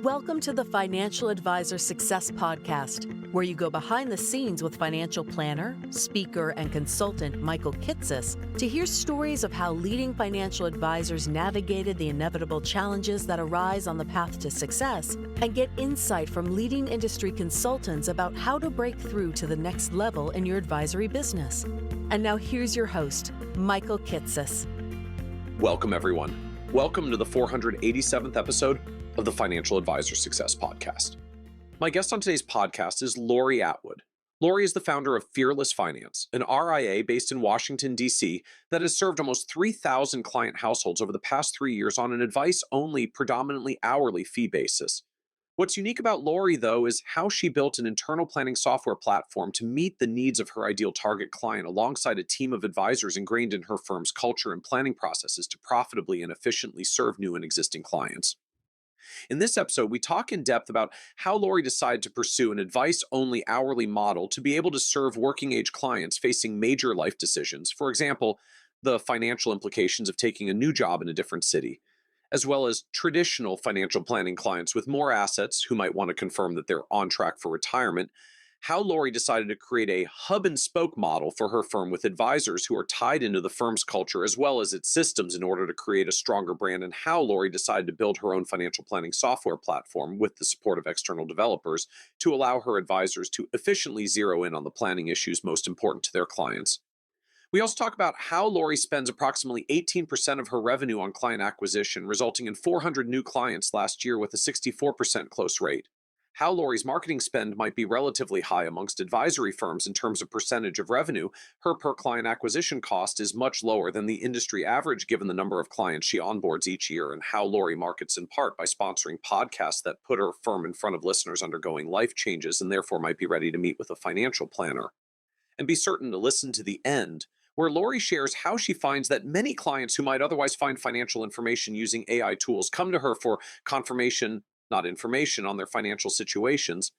Welcome to the Financial Advisor Success Podcast, where you go behind the scenes with financial planner, speaker, and consultant Michael Kitces to hear stories of how leading financial advisors navigated the inevitable challenges that arise on the path to success, and get insight from leading industry consultants about how to break through to the next level in your advisory business. And now here's your host, Michael Kitces. Welcome, everyone. Welcome to the 487th episode of the Financial Advisor Success Podcast. My guest on today's podcast is Lori Atwood. Lori is the founder of Fearless Finance, an RIA based in Washington, D.C. that has served almost 3,000 client households over the past 3 years on an advice-only, predominantly hourly fee basis. What's unique about Lori, though, is how she built an internal planning software platform to meet the needs of her ideal target client alongside a team of advisors ingrained in her firm's culture and planning processes to profitably and efficiently serve new and existing clients. In this episode, we talk in depth about how Lori decided to pursue an advice-only hourly model to be able to serve working-age clients facing major life decisions. For example, the financial implications of taking a new job in a different city, as well as traditional financial planning clients with more assets who might want to confirm that they're on track for retirement. How Lori decided to create a hub and spoke model for her firm with advisors who are tied into the firm's culture as well as its systems in order to create a stronger brand, and how Lori decided to build her own financial planning software platform with the support of external developers to allow her advisors to efficiently zero in on the planning issues most important to their clients. We also talk about how Lori spends approximately 18% of her revenue on client acquisition, resulting in 400 new clients last year with a 64% close rate. How Lori's marketing spend might be relatively high amongst advisory firms in terms of percentage of revenue. Her per-client acquisition cost is much lower than the industry average given the number of clients she onboards each year, and how Lori markets in part by sponsoring podcasts that put her firm in front of listeners undergoing life changes and therefore might be ready to meet with a financial planner. And be certain to listen to the end, where Lori shares how she finds that many clients who might otherwise find financial information using AI tools come to her for confirmation, not information, on their financial situations.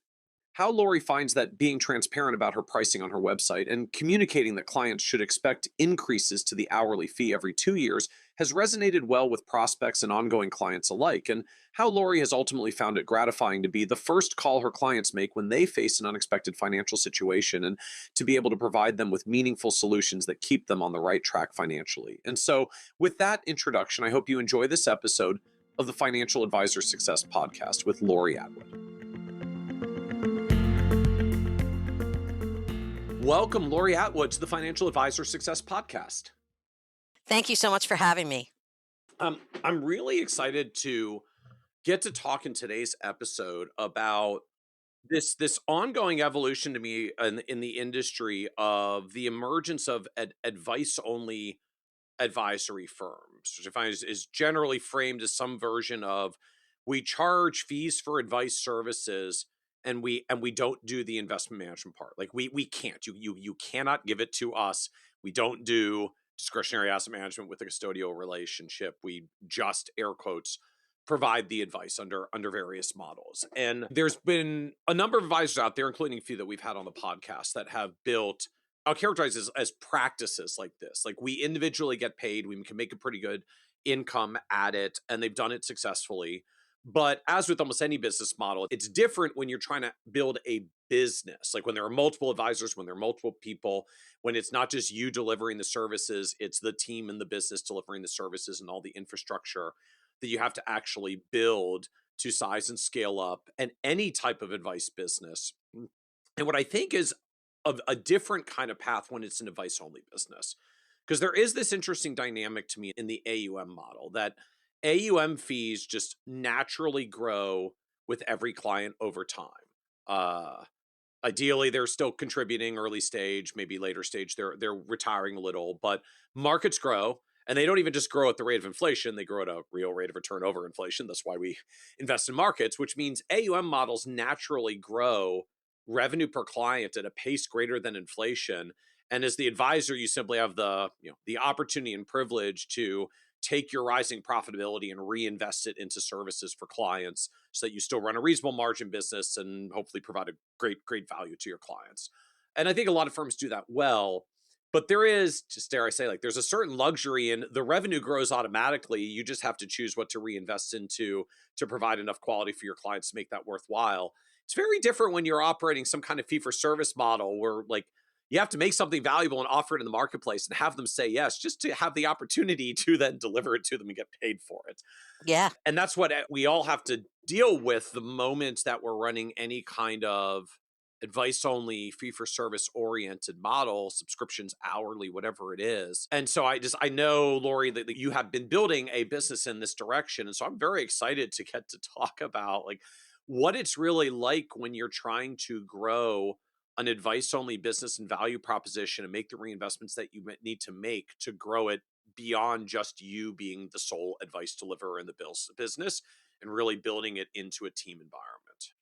How Lori finds that being transparent about her pricing on her website and communicating that clients should expect increases to the hourly fee every 2 years has resonated well with prospects and ongoing clients alike, and how Lori has ultimately found it gratifying to be the first call her clients make when they face an unexpected financial situation, and to be able to provide them with meaningful solutions that keep them on the right track financially. And so, with that introduction, I hope you enjoy this episode of the Financial Advisor Success Podcast with Lori Atwood. Welcome, Lori Atwood, to the Financial Advisor Success Podcast. Thank you so much for having me. I'm really excited to get to talk in today's episode about this ongoing evolution to me in the industry of the emergence of advice-only advisory firms, which I find is generally framed as some version of we charge fees for advice services and we don't do the investment management part. Like we can't. You cannot give it to us. We don't do discretionary asset management with a custodial relationship. We just, air quotes, provide the advice under various models. And there's been a number of advisors out there, including a few that we've had on the podcast, that have built, I'll characterize as practices like this. Like we individually get paid, we can make a pretty good income at it, and they've done it successfully. But as with almost any business model, it's different when you're trying to build a business. Like when there are multiple advisors, when there are multiple people, when it's not just you delivering the services, it's the team and the business delivering the services and all the infrastructure that you have to actually build to size and scale up and any type of advice business. And what I think is of a different kind of path when it's an advice-only business. Because there is this interesting dynamic to me in the AUM model that AUM fees just naturally grow with every client over time. Ideally, they're still contributing early stage, maybe later stage, they're retiring a little, but markets grow, and they don't even just grow at the rate of inflation, they grow at a real rate of return over inflation. That's why we invest in markets, which means AUM models naturally grow revenue per client at a pace greater than inflation. And as the advisor, you simply have the opportunity and privilege to take your rising profitability and reinvest it into services for clients so that you still run a reasonable margin business and hopefully provide a great value to your clients. And I think a lot of firms do that well. But there is, just dare I say, like there's a certain luxury in the revenue grows automatically. You just have to choose what to reinvest into to provide enough quality for your clients to make that worthwhile. It's very different when you're operating some kind of fee for service model where like you have to make something valuable and offer it in the marketplace and have them say yes, just to have the opportunity to then deliver it to them and get paid for it. Yeah. And that's what we all have to deal with the moment that we're running any kind of advice only fee for service oriented model, subscriptions hourly, whatever it is. And so I know, Lori, that you have been building a business in this direction. And so I'm very excited to get to talk about like what it's really like when you're trying to grow an advice only business and value proposition and make the reinvestments that you need to make to grow it beyond just you being the sole advice deliverer in the business and really building it into a team environment.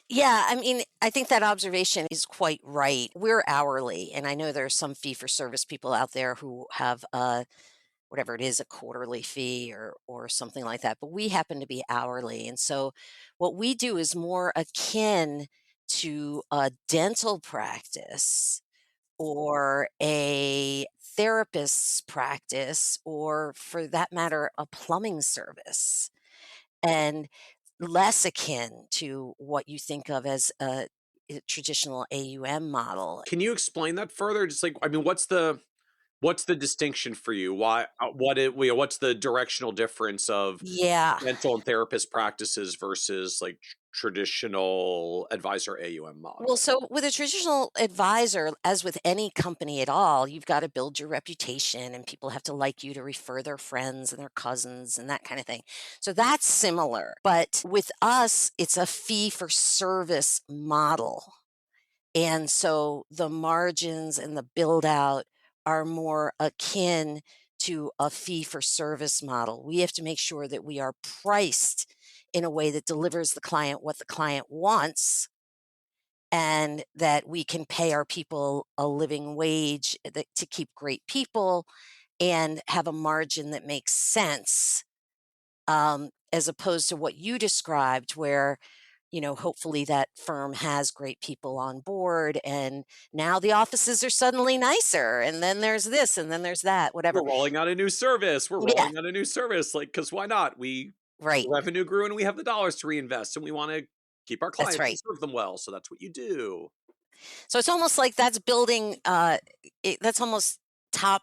Yeah, I mean, I think that observation is quite right. We're hourly, and I know there are some fee for service people out there who have whatever it is, a quarterly fee or something like that, but we happen to be hourly. And so what we do is more akin to a dental practice or a therapist's practice, or for that matter, a plumbing service, and less akin to what you think of as a traditional AUM model. Can you explain that further? Just like, I mean, what's the distinction for you? Why, what's the directional difference of Yeah. dental and therapist practices versus like traditional advisor AUM Well, model? so with a traditional advisor, as with any company at all, you've got to build your reputation and people have to like you to refer their friends and their cousins and that kind of thing. So that's similar. But with us, it's a fee for service model. And so the margins and the build out are more akin to a fee for service model. We have to make sure that we are priced in a way that delivers the client what the client wants, and that we can pay our people a living wage to keep great people and have a margin that makes sense, as opposed to what you described, where hopefully that firm has great people on board and now the offices are suddenly nicer and then there's this and then there's that, whatever. We're rolling out a new service. We're Yeah, rolling out a new service. Like, because why not? right. Revenue grew and we have the dollars to reinvest and we want to keep our That's clients and right. serve them well. So that's what you do. So it's almost like that's building, that's almost top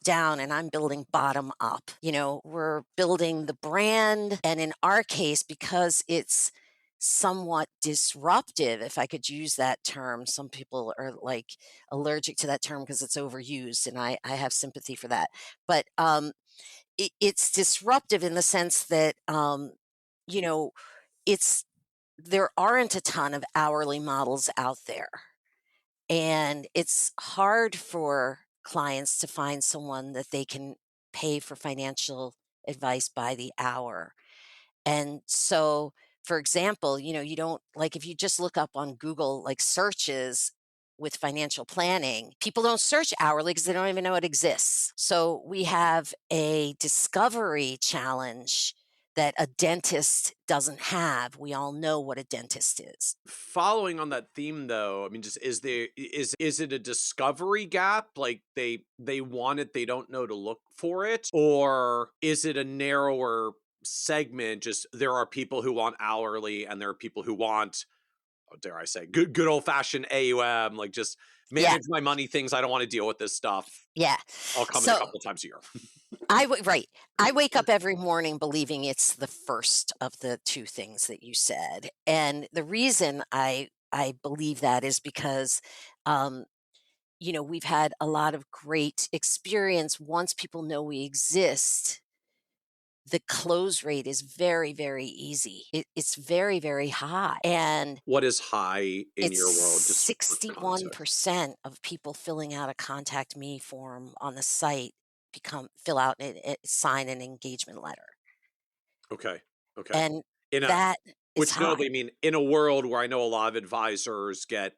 down, and I'm building bottom up. We're building the brand. And in our case, because it's somewhat disruptive, if I could use that term, some people are like allergic to that term because it's overused, and I have sympathy for that. But it's disruptive in the sense that, you know, it's there aren't a ton of hourly models out there. And it's hard for clients to find someone that they can pay for financial advice by the hour. And so, for example, you don't like if you just look up on Google, like searches with financial planning, people don't search hourly because they don't even know it exists. So we have a discovery challenge that a dentist doesn't have. We all know what a dentist is. Following on that theme though, I mean, just is it a discovery gap? Like they want it, they don't know to look for it? Or is it a narrower segment? Just there are people who want hourly and there are people who want, oh, dare I say, good old fashioned AUM, like just Yeah. manage my money things. I don't want to deal with this stuff. Yeah. I'll come in a So couple of times a year. right. I wake up every morning believing it's the first of the two things that you said. And the reason I believe that is because um, we've had a lot of great experience. Once people know we exist, the close rate is very, very easy. It's very, very high. And What is high in it's your world, just for context? 61% of people filling out a contact me form on the site fill out and sign an engagement letter. Okay. Okay. And In a that is Which no, high. I mean, in a world where I know a lot of advisors get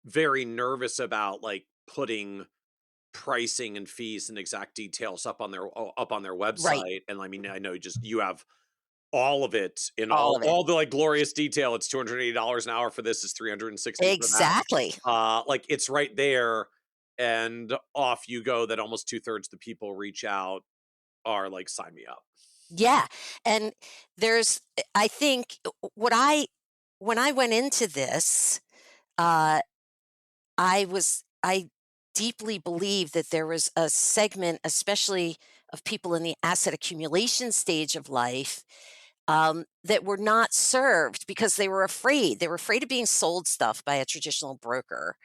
very nervous about like putting pricing and fees and exact details up on their Right. website. And I mean, I know just you have all of it in All of it. all the like glorious detail. It's $280 an hour for this, is 360 for that. Exactly. Like it's right there. and off you go that almost 2/3 the people reach out are like, sign me up. Yeah, and I think what I when I went into this, uh, I deeply believe that there was a segment, especially of people in the asset accumulation stage of life, that were not served because they were afraid. They were afraid of being sold stuff by a traditional broker,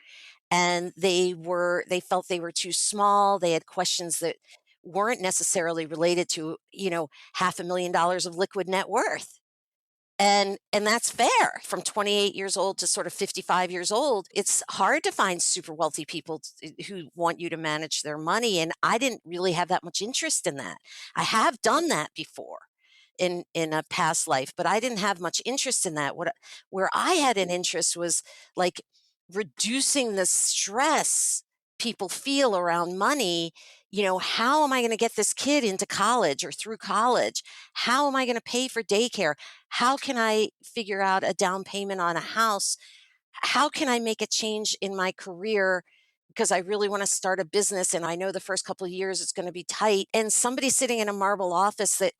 and they felt they were too small. They had questions that weren't necessarily related to, half a million dollars of liquid net worth. And that's fair. From 28 years old to sort of 55 years old, it's hard to find super wealthy people who want you to manage their money, and I didn't really have that much interest in that. I have done that before in a past life, but I didn't have much interest in that. Where I had an interest was like reducing the stress people feel around money. How am I going to get this kid into college or through college? How am I going to pay for daycare? How can I figure out a down payment on a house? How can I make a change in my career? Because I really want to start a business, and I know the first couple of years it's going to be tight. And somebody sitting in a marble office that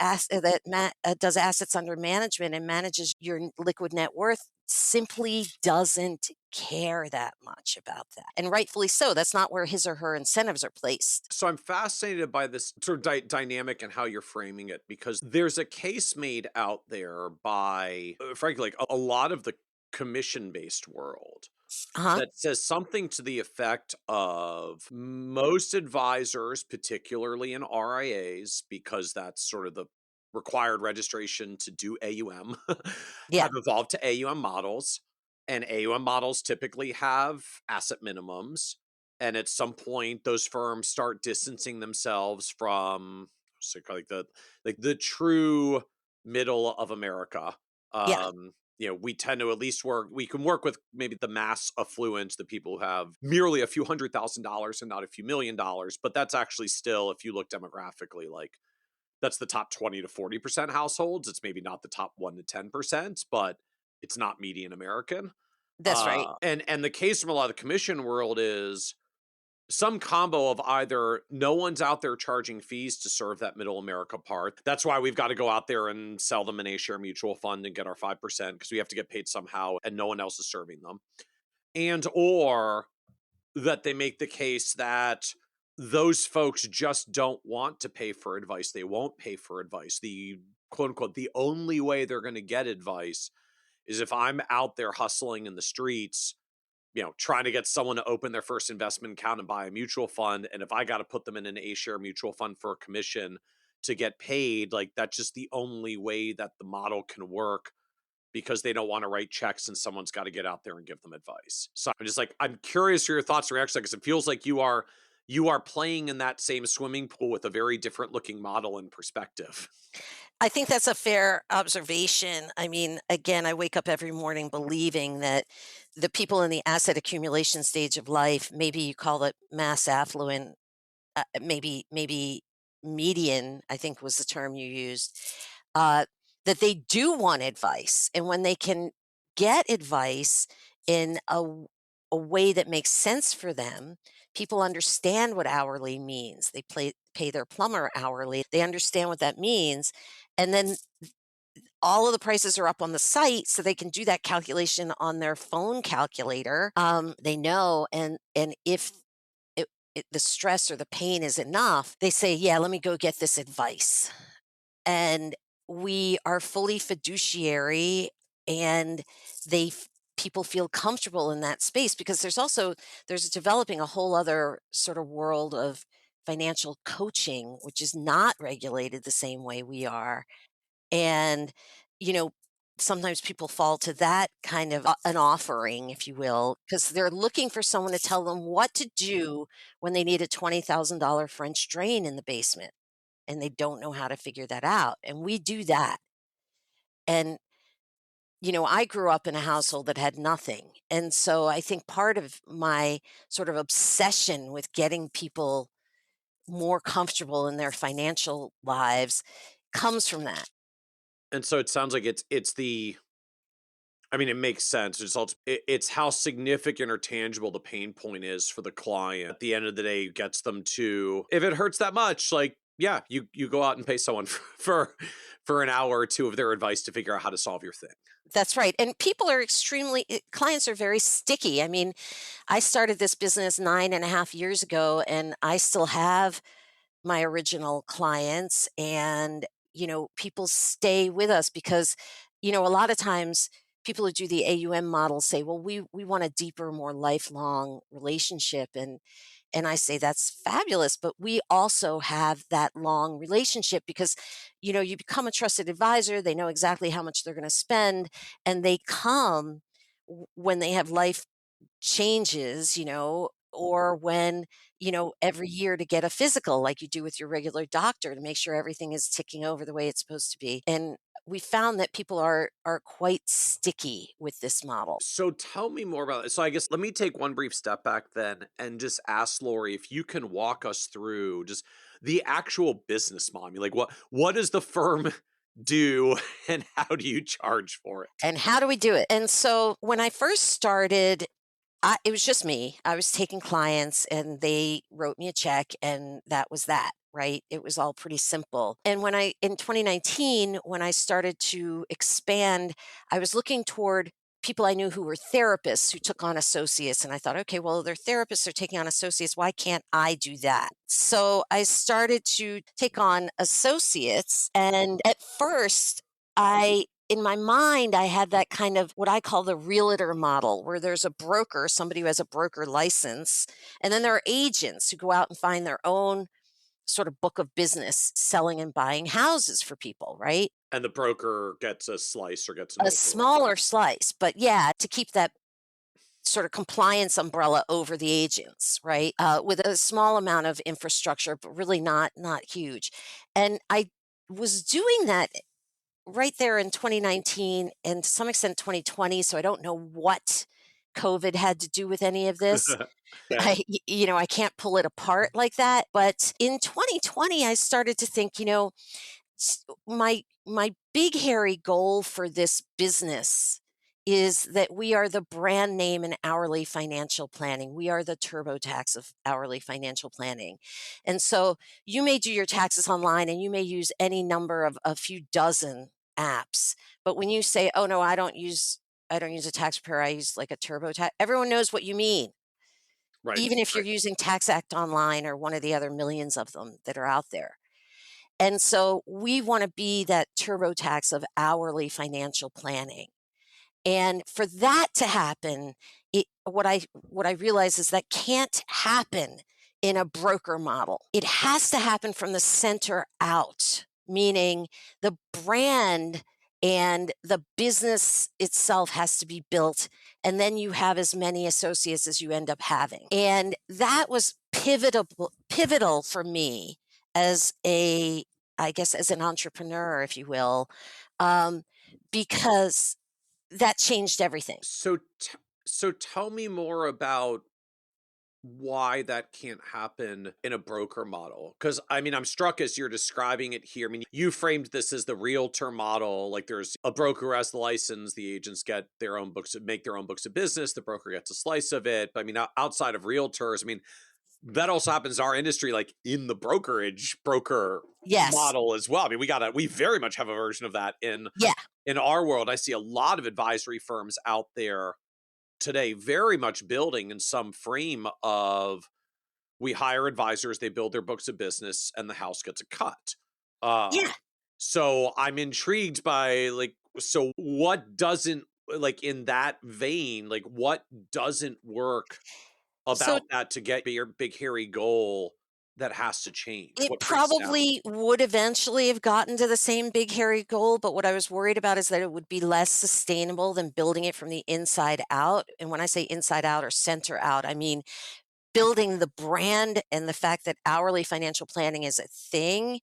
does assets under management and manages your liquid net worth simply doesn't care that much about that. And rightfully so. That's not where his or her incentives are placed. So I'm fascinated by this sort of dynamic and how you're framing it, because there's a case made out there by, frankly, like a lot of the commission-based world Uh-huh. that says something to the effect of most advisors, particularly in RIAs, because that's sort of the required registration to do AUM, Yeah. have evolved to AUM models. And AUM models typically have asset minimums. And at some point, those firms start distancing themselves from like the true middle of America. Yeah. We tend to at least we can work with maybe the mass affluent, the people who have merely a few $100,000 and not a few $1 million. But that's actually still, if you look demographically, like that's the top 20 to 40% households. It's maybe not the top 1 to 10%, but it's not median American. That's right. And the case from a lot of the commission world is some combo of either no one's out there charging fees to serve that middle America part. That's why we've got to go out there and sell them an A-share mutual fund and get our 5% because we have to get paid somehow and no one else is serving them. And or that they make the case that those folks just don't want to pay for advice. They won't pay for advice. The quote unquote, the only way they're going to get advice is if I'm out there hustling in the streets, trying to get someone to open their first investment account and buy a mutual fund. And if I got to put them in an A-share mutual fund for a commission to get paid, like that's just the only way that the model can work because they don't want to write checks and someone's got to get out there and give them advice. So I'm just like, I'm curious for your thoughts or reactions because it feels like you are playing in that same swimming pool with a very different looking model and perspective. I think that's a fair observation. I mean, again, I wake up every morning believing that the people in the asset accumulation stage of life, maybe you call it mass affluent, maybe median, I think was the term you used, uh, that they do want advice. And when they can get advice in a way that makes sense for them, people understand what hourly means. They pay their plumber hourly. They understand what that means. And then all of the prices are up on the site so they can do that calculation on their phone calculator. They know, and if the stress or the pain is enough, they say, yeah, let me go get this advice. And we are fully fiduciary, and people feel comfortable in that space because there's developing a whole other sort of world of financial coaching, which is not regulated the same way we are. And, you know, sometimes people fall to that kind of an offering, if you will, because they're looking for someone to tell them what to do when they need a $20,000 French drain in the basement and they don't know how to figure that out. And we do that. And, I grew up in a household that had nothing. And so I think part of my sort of obsession with getting people more comfortable in their financial lives comes from that. And so it sounds like it's the I mean, it makes sense. It's how significant or tangible the pain point is for the client. At the end of the day, it gets them to, if it hurts that much, like, yeah, you go out and pay someone for an hour or two of their advice to figure out how to solve your thing. That's right. And people are clients are very sticky. I mean, I started this business 9.5 years ago, and I still have my original clients. And, people stay with us because, a lot of times people who do the AUM model say, well, we want a deeper, more lifelong relationship. And I say that's fabulous, but we also have that long relationship because, you become a trusted advisor. They know exactly how much they're going to spend, and they come when they have life changes, or when, every year to get a physical like you do with your regular doctor to make sure everything is ticking over the way it's supposed to be. And we found that people are quite sticky with this model. So tell me more about it. So I guess let me take one brief step back then and just ask Lori if you can walk us through just the actual business model. I mean, like what does the firm do and how do you charge for it? And how do we do it? And so when I first started, it was just me. I was taking clients and they wrote me a check, and that was that, right? It was all pretty simple. And in 2019, when I started to expand, I was looking toward people I knew who were therapists who took on associates. And I thought, okay, well, they're therapists, they're taking on associates. Why can't I do that? So I started to take on associates. And at first, in my mind, I had that kind of what I call the realtor model, where there's a broker, somebody who has a broker license, and then there are agents who go out and find their own sort of book of business selling and buying houses for people, right? And the broker gets a slice or gets an A overall. smaller slice, but yeah, to keep that sort of compliance umbrella over the agents, right? With a small amount of infrastructure, but really not huge. And I was doing that right there in 2019 and to some extent 2020. So I don't know what COVID had to do with any of this. Okay. I can't pull it apart like that. But in 2020, I started to think, my big hairy goal for this business is that we are the brand name in hourly financial planning. We are the TurboTax of hourly financial planning. And so you may do your taxes online and you may use any number of a few dozen apps. But when you say, "Oh no, I don't use a tax preparer, I use like a TurboTax," everyone knows what you mean. Right. Even if you're Right. using Tax Act Online or one of the other millions of them that are out there. And so we want to be that TurboTax of hourly financial planning. And for that to happen, what I realize is that can't happen in a broker model. It has to happen from the center out, meaning the brand and the business itself has to be built, and then you have as many associates as you end up having. And that was pivotal for me as I guess, as an entrepreneur, if you will, um, because that changed everything. So tell me more about why that can't happen in a broker model. Because I mean, I'm struck as you're describing it here. I mean, you framed this as the realtor model. Like there's a broker who has the license, the agents get their own books, make their own books of business, the broker gets a slice of it. But I mean, outside of realtors, I mean, that also happens in our industry, like in the broker Yes. model as well. I mean, we very much have a version of that Yeah. in our world. I see a lot of advisory firms out there today very much building in some frame of we hire advisors, they build their books of business, and the house gets a cut. Yeah. So I'm intrigued by like, so what doesn't, like in that vein, like what doesn't work So about that to get your big hairy goal that has to change? it What breaks down? probably would eventually have gotten to the same big hairy goal, but what I was worried about is that it would be less sustainable than building it from the inside out. And when I say inside out or center out, I mean building the brand and the fact that hourly financial planning is a thing,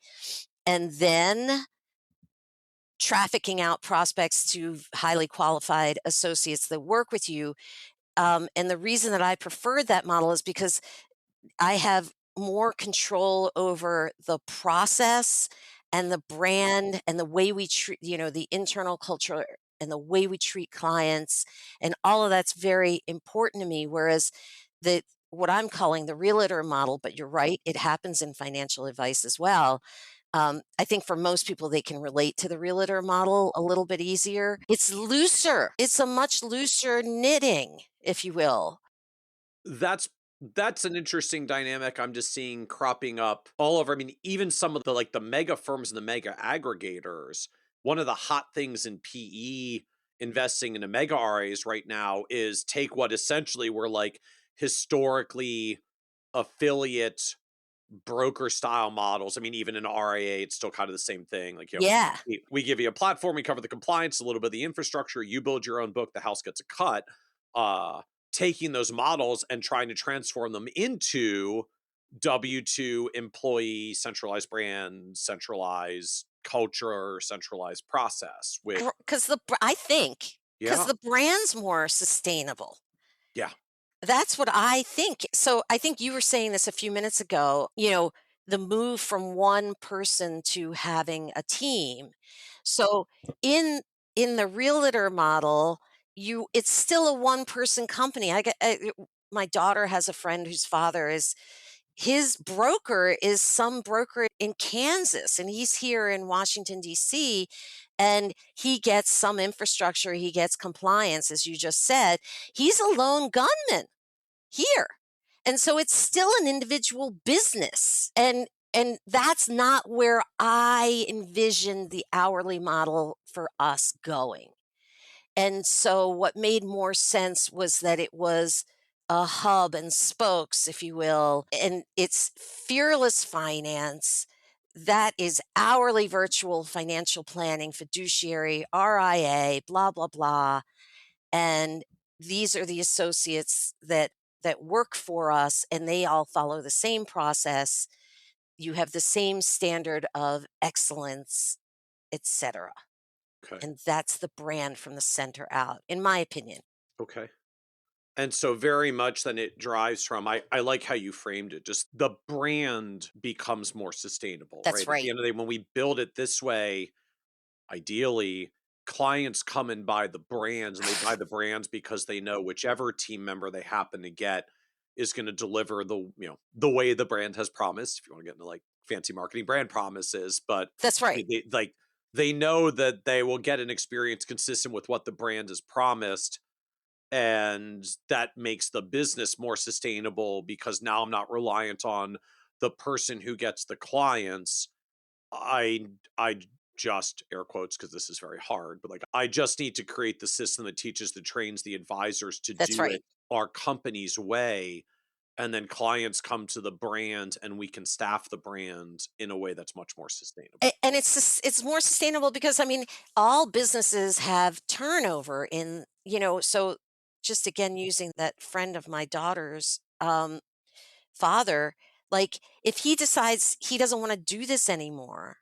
and then trafficking out prospects to highly qualified associates that work with you. And the reason that I preferred that model is because I have more control over the process and the brand and the way we treat, the internal culture and the way we treat clients and all of that's very important to me. Whereas the what I'm calling the realtor model, but you're right, it happens in financial advice as well. I think for most people, they can relate to the realtor model a little bit easier. It's looser. It's a much looser knitting, if you will. That's that's an interesting dynamic I'm just seeing cropping up all over. I mean, even some of the like the mega firms and the mega aggregators, one of the hot things in PE investing in a mega RAs right now is take what essentially were like historically affiliate broker style models. I mean, even in RIA, it's still kind of the same thing. Like, Yeah. we give you a platform, we cover the compliance, a little bit of the infrastructure, you build your own book, the house gets a cut. Uh, Taking those models and trying to transform them into W2 employee, centralized brand, centralized culture, centralized process with, Because I think, because yeah, the brand's more sustainable. yeah, That's what I think. So I think you were saying this a few minutes ago, the move from one person to having a team. So in in the realtor model, it's still a one person company. My daughter has a friend whose father is his broker is some broker in Kansas and he's here in Washington DC and he gets some infrastructure, he gets compliance as you just said. He's a lone gunman here. And so it's still an individual business. And that's not where I envisioned the hourly model for us going. And so what made more sense was that it was a hub and spokes, if you will, and it's fearless finance. That is hourly virtual financial planning, fiduciary, RIA, blah, blah, blah. And these are the associates that work for us and they all follow the same process. You have the same standard of excellence, etc. okay, And that's the brand from the center out, in my opinion. okay. And so very much then it drives from I like how you framed it. Just the brand becomes more sustainable, That's right? At the right. end of the day, when we build it this way, ideally, clients come and buy the brands and they buy the brands because they know whichever team member they happen to get is going to deliver the way the brand has promised, if you want to get into like fancy marketing brand promises, but That's right. they know that they will get an experience consistent with what the brand has promised, and that makes the business more sustainable because now I'm not reliant on the person who gets the clients. I just air quotes because this is very hard, but like I just need to create the system that teaches the trains the advisors to That's do right. it our company's way, and then clients come to the brand and we can staff the brand in a way that's much more sustainable. And it's more sustainable because I mean, all businesses have turnover so just again using that friend of my daughter's father, like if he decides he doesn't want to do this anymore,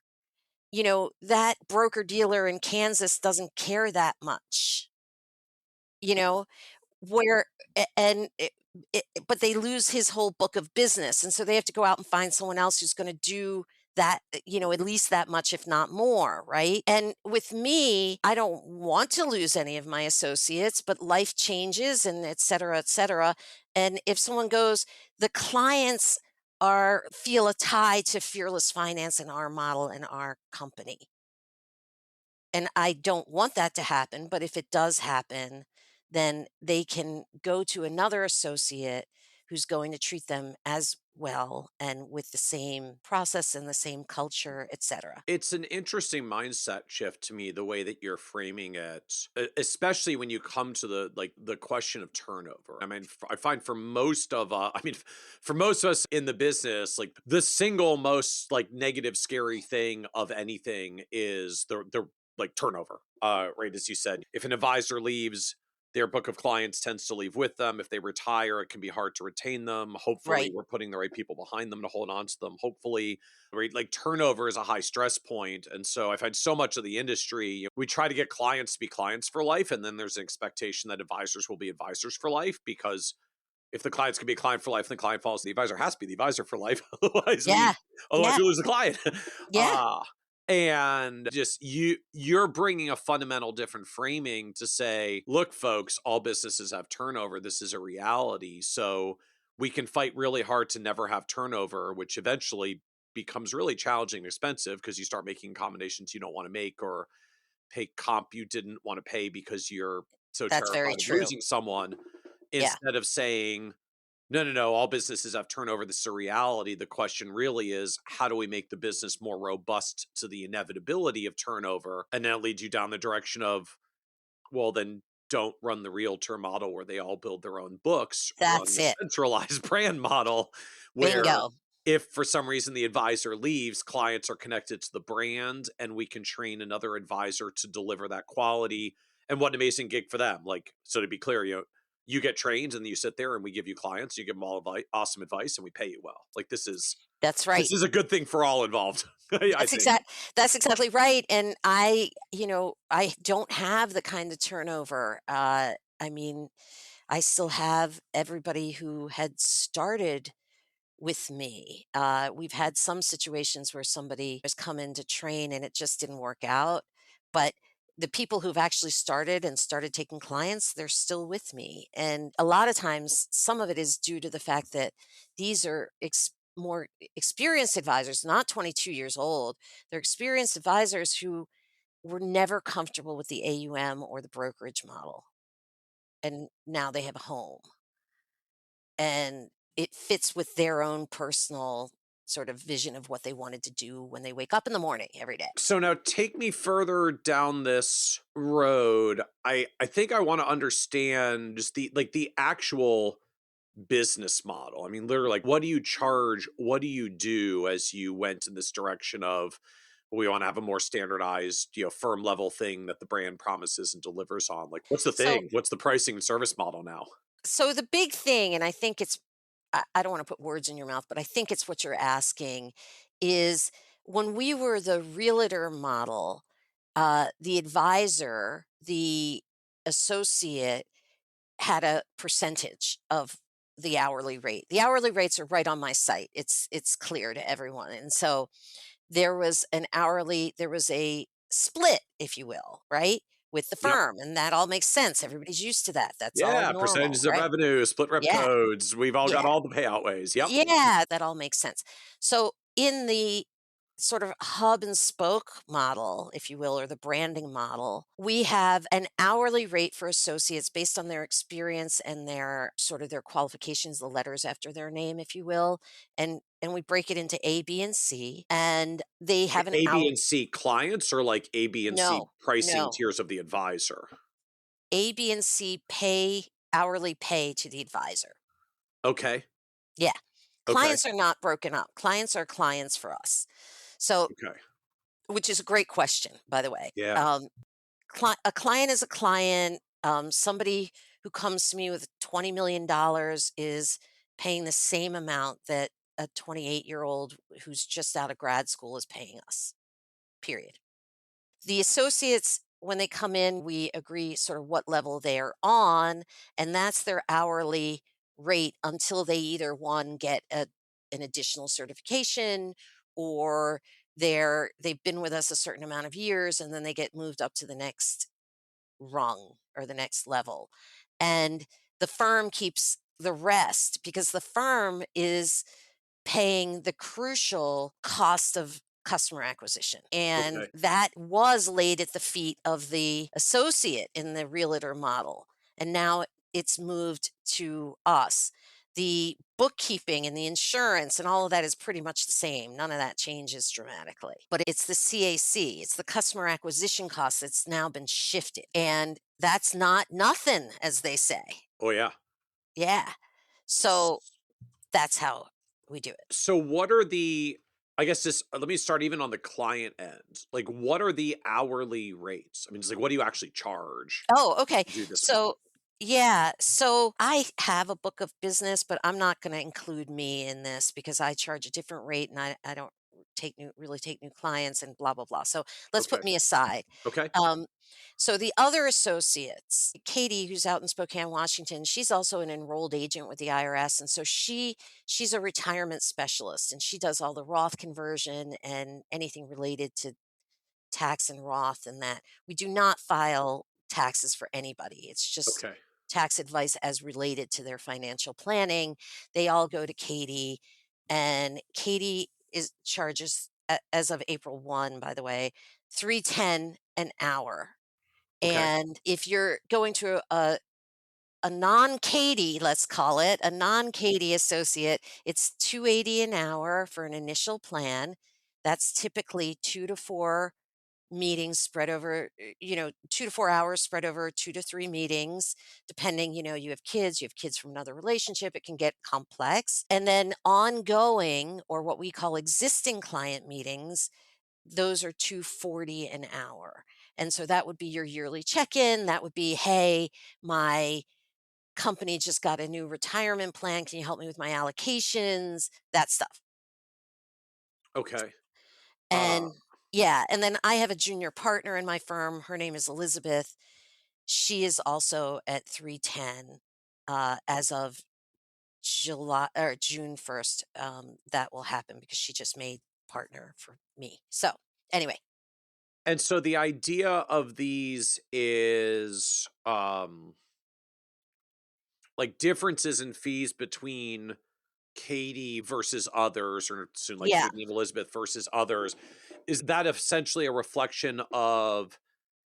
that broker dealer in Kansas doesn't care that much, you know, where and but they lose his whole book of business and so they have to go out and find someone else who's going to do that, at least that much if not more, right? And with me, I don't want to lose any of my associates, but life changes and et cetera, et cetera. And if someone goes, the clients are feel a tie to fearless finance and our model and our company, and I don't want that to happen, but if it does happen, then they can go to another associate who's going to treat them as well and with the same process and the same culture, etc. It's an interesting mindset shift to me, the way that you're framing it, especially when you come to the question of turnover. I mean, I find for most of for most of us in the business, like the single most like negative, scary thing of anything is the like turnover. Right, as you said, if an advisor leaves, their book of clients tends to leave with them. If they retire, it can be hard to retain them. Hopefully, Right. we're putting the right people behind them to hold on to them. Hopefully, right, like turnover is a high stress point, and so I find so much of the industry, we try to get clients to be clients for life, and then there's an expectation that advisors will be advisors for life, because if the clients can be a client for life and the client falls, the advisor has to be the advisor for life. otherwise we Yeah. otherwise Yeah. we lose the client. Yeah. ah And just you're bringing a fundamental different framing to say, look, folks, all businesses have turnover. This is a reality. So we can fight really hard to never have turnover, which eventually becomes really challenging and expensive because you start making accommodations you don't want to make, or pay comp you didn't want to pay because you're so That's very terrified of true. losing someone, Yeah, instead of saying, no, no, no, all businesses have turnover. This is a reality. The question really is, how do we make the business more robust to the inevitability of turnover? And then it leads you down the direction of, well, then don't run the realtor model where they all build their own books. Run that's the it. centralized brand model where Bingo. if for some reason the advisor leaves, clients are connected to the brand and we can train another advisor to deliver that quality. And what an amazing gig for them. Like, so to be clear, you get trained and you sit there and we give you clients, you give them all awesome advice and we pay you well. Like That's this right. is a good thing for all involved. I That's think. exact that's exactly right, and I don't have the kind of turnover. I mean, I still have everybody who had started with me. We've had some situations where somebody has come in to train and it just didn't work out, but the people who've actually started taking clients, they're still with me. And a lot of times, some of it is due to the fact that these are more experienced advisors, not 22 years old. They're experienced advisors who were never comfortable with the AUM or the brokerage model. And now they have a home and it fits with their own personal sort of vision of what they wanted to do when they wake up in the morning every day. So now take me further down this road. I think I want to understand just the actual business model. I mean, literally, like, what do you charge? What do you do as you went in this direction of, we want to have a more standardized, firm level thing that the brand promises and delivers on? Like, what's the So thing? What's the pricing and service model now? so the big thing, and I think I don't want to put words in your mouth, but I think it's what you're asking, is when we were the realtor model, the advisor, the associate had a percentage of the hourly rate. The hourly rates are right on my site. It's clear to everyone. And so there was a split, if you will, right? With the Yep. firm. And that all makes sense. Everybody's used to that. That's all Yeah. normal, Percentages of right? revenue, split rep Yeah. codes. We've all got Yeah. all the payout ways. Yep. Yeah, that all makes sense. So in the sort of hub and spoke model, if you will, or the branding model, we have an hourly rate for associates based on their experience and their sort of their qualifications, the letters after their name, if you will. And we break it into A, B, and C. And they have Like an A, B, hour. and C clients, or like A, B, and C No, pricing no. tiers of the advisor? A, B, and C pay hourly pay to the advisor. Okay. Yeah. Okay. Clients are not broken up. Clients are clients for us. So Okay. which is a great question, by the way. Yeah. A client is a client. Somebody who comes to me with $20 million is paying the same amount that a 28-year-old who's just out of grad school is paying us, period. The associates, when they come in, we agree sort of what level they're on, and that's their hourly rate until they either one get an additional certification or they've been with us a certain amount of years and then they get moved up to the next rung or the next level. And the firm keeps the rest because the firm is paying the crucial cost of customer acquisition. And Okay. that was laid at the feet of the associate in the realtor model. And now it's moved to us. The bookkeeping and the insurance and all of that is pretty much the same. None of that changes dramatically. But it's the CAC, it's the customer acquisition cost that's now been shifted. And that's not nothing, as they say. Oh, yeah. Yeah. So that's how we do it. So what are I guess this, let me start even on the client end. Like, what are the hourly rates? I mean, it's like, what do you actually charge Oh, okay. to do this model? So, yeah. So I have a book of business, but I'm not going to include me in this because I charge a different rate and I don't really take new clients and blah, blah, blah. So let's Okay. put me aside. Okay. Um, so the other associates, Katie, who's out in Spokane, Washington, she's also an enrolled agent with the IRS. And so she's a retirement specialist and she does all the Roth conversion and anything related to tax and Roth and that. We do not file taxes for anybody. It's just Okay. tax advice as related to their financial planning. They all go to Katie, and Katie is charges as of April 1, by the way, 310 an hour. Okay. And if you're going to a non-Katie, let's call it, a non-Katie associate, it's 280 an hour for an initial plan. That's typically 2 to 4 meetings spread over, 2 to 4 hours spread over 2 to 3 meetings, depending, you have kids from another relationship, it can get complex. And then ongoing, or what we call existing client meetings, those are 240 an hour. And so that would be your yearly check-in. That would be, hey, my company just got a new retirement plan. Can you help me with my allocations? That stuff. Okay. Uh, And yeah, and then I have a junior partner in my firm. Her name is Elizabeth. She is also at 310 as of July or June 1st. That will happen because she just made partner for me. So anyway, and so the idea of these is like differences in fees between Katie versus others, or soon like yeah, Katie and Elizabeth versus others. Is that essentially a reflection of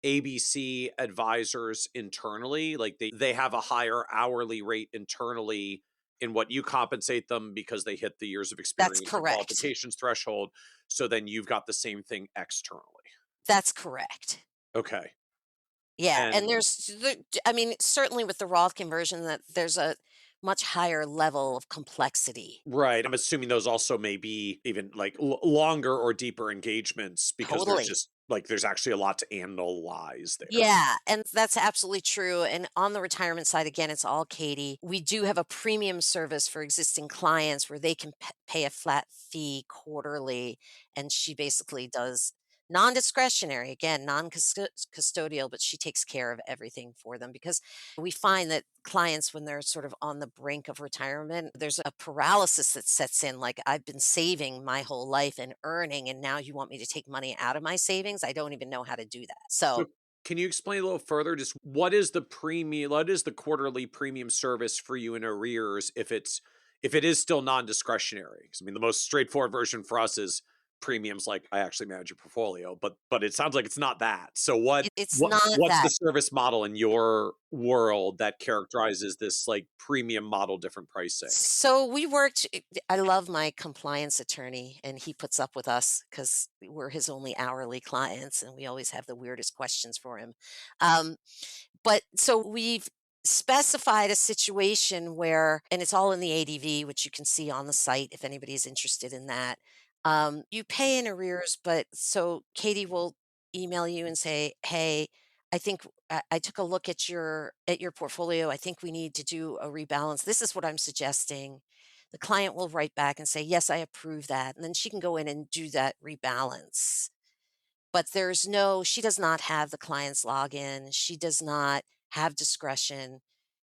ABC advisors internally? Like they have a higher hourly rate internally in what you compensate them because they hit the years of that's experience and correct. qualifications threshold. So then you've got the same thing externally. That's correct. Okay. Yeah, and And I mean, certainly with the Roth conversion, that there's a much higher level of complexity. right, I'm assuming those also may be even like longer or deeper engagements because there's Totally. just like there's actually a lot to analyze there. Yeah, and that's absolutely true. And on the retirement side, again, it's all Katie. We do have a premium service for existing clients where they can pay a flat fee quarterly. And she basically does non discretionary, again, non custodial, but she takes care of everything for them because we find that clients, when they're sort of on the brink of retirement, there's a paralysis that sets in. Like, I've been saving my whole life and earning, and now you want me to take money out of my savings? I don't even know how to do that. So So, can you explain a little further just what is the premium, what is the quarterly premium service for you in arrears if it is still non-discretionary? 'Cause I mean the most straightforward version for us is premiums like I actually manage your portfolio, but it sounds like it's not that. So it's not what's the that. service model in your world that characterizes this like premium model different pricing? So we worked I love my compliance attorney, and he puts up with us because we're his only hourly clients, and we always have the weirdest questions for him. Um, but so we've specified a situation where, and it's all in the ADV, which you can see on the site if anybody's interested in that. You pay in arrears, but so Katie will email you and say, "Hey, I think I took a look at your portfolio. I think we need to do a rebalance. This is what I'm suggesting." The client will write back and say, "Yes, I approve that," and then she can go in and do that rebalance. But she does not have the client's login. She does not have discretion.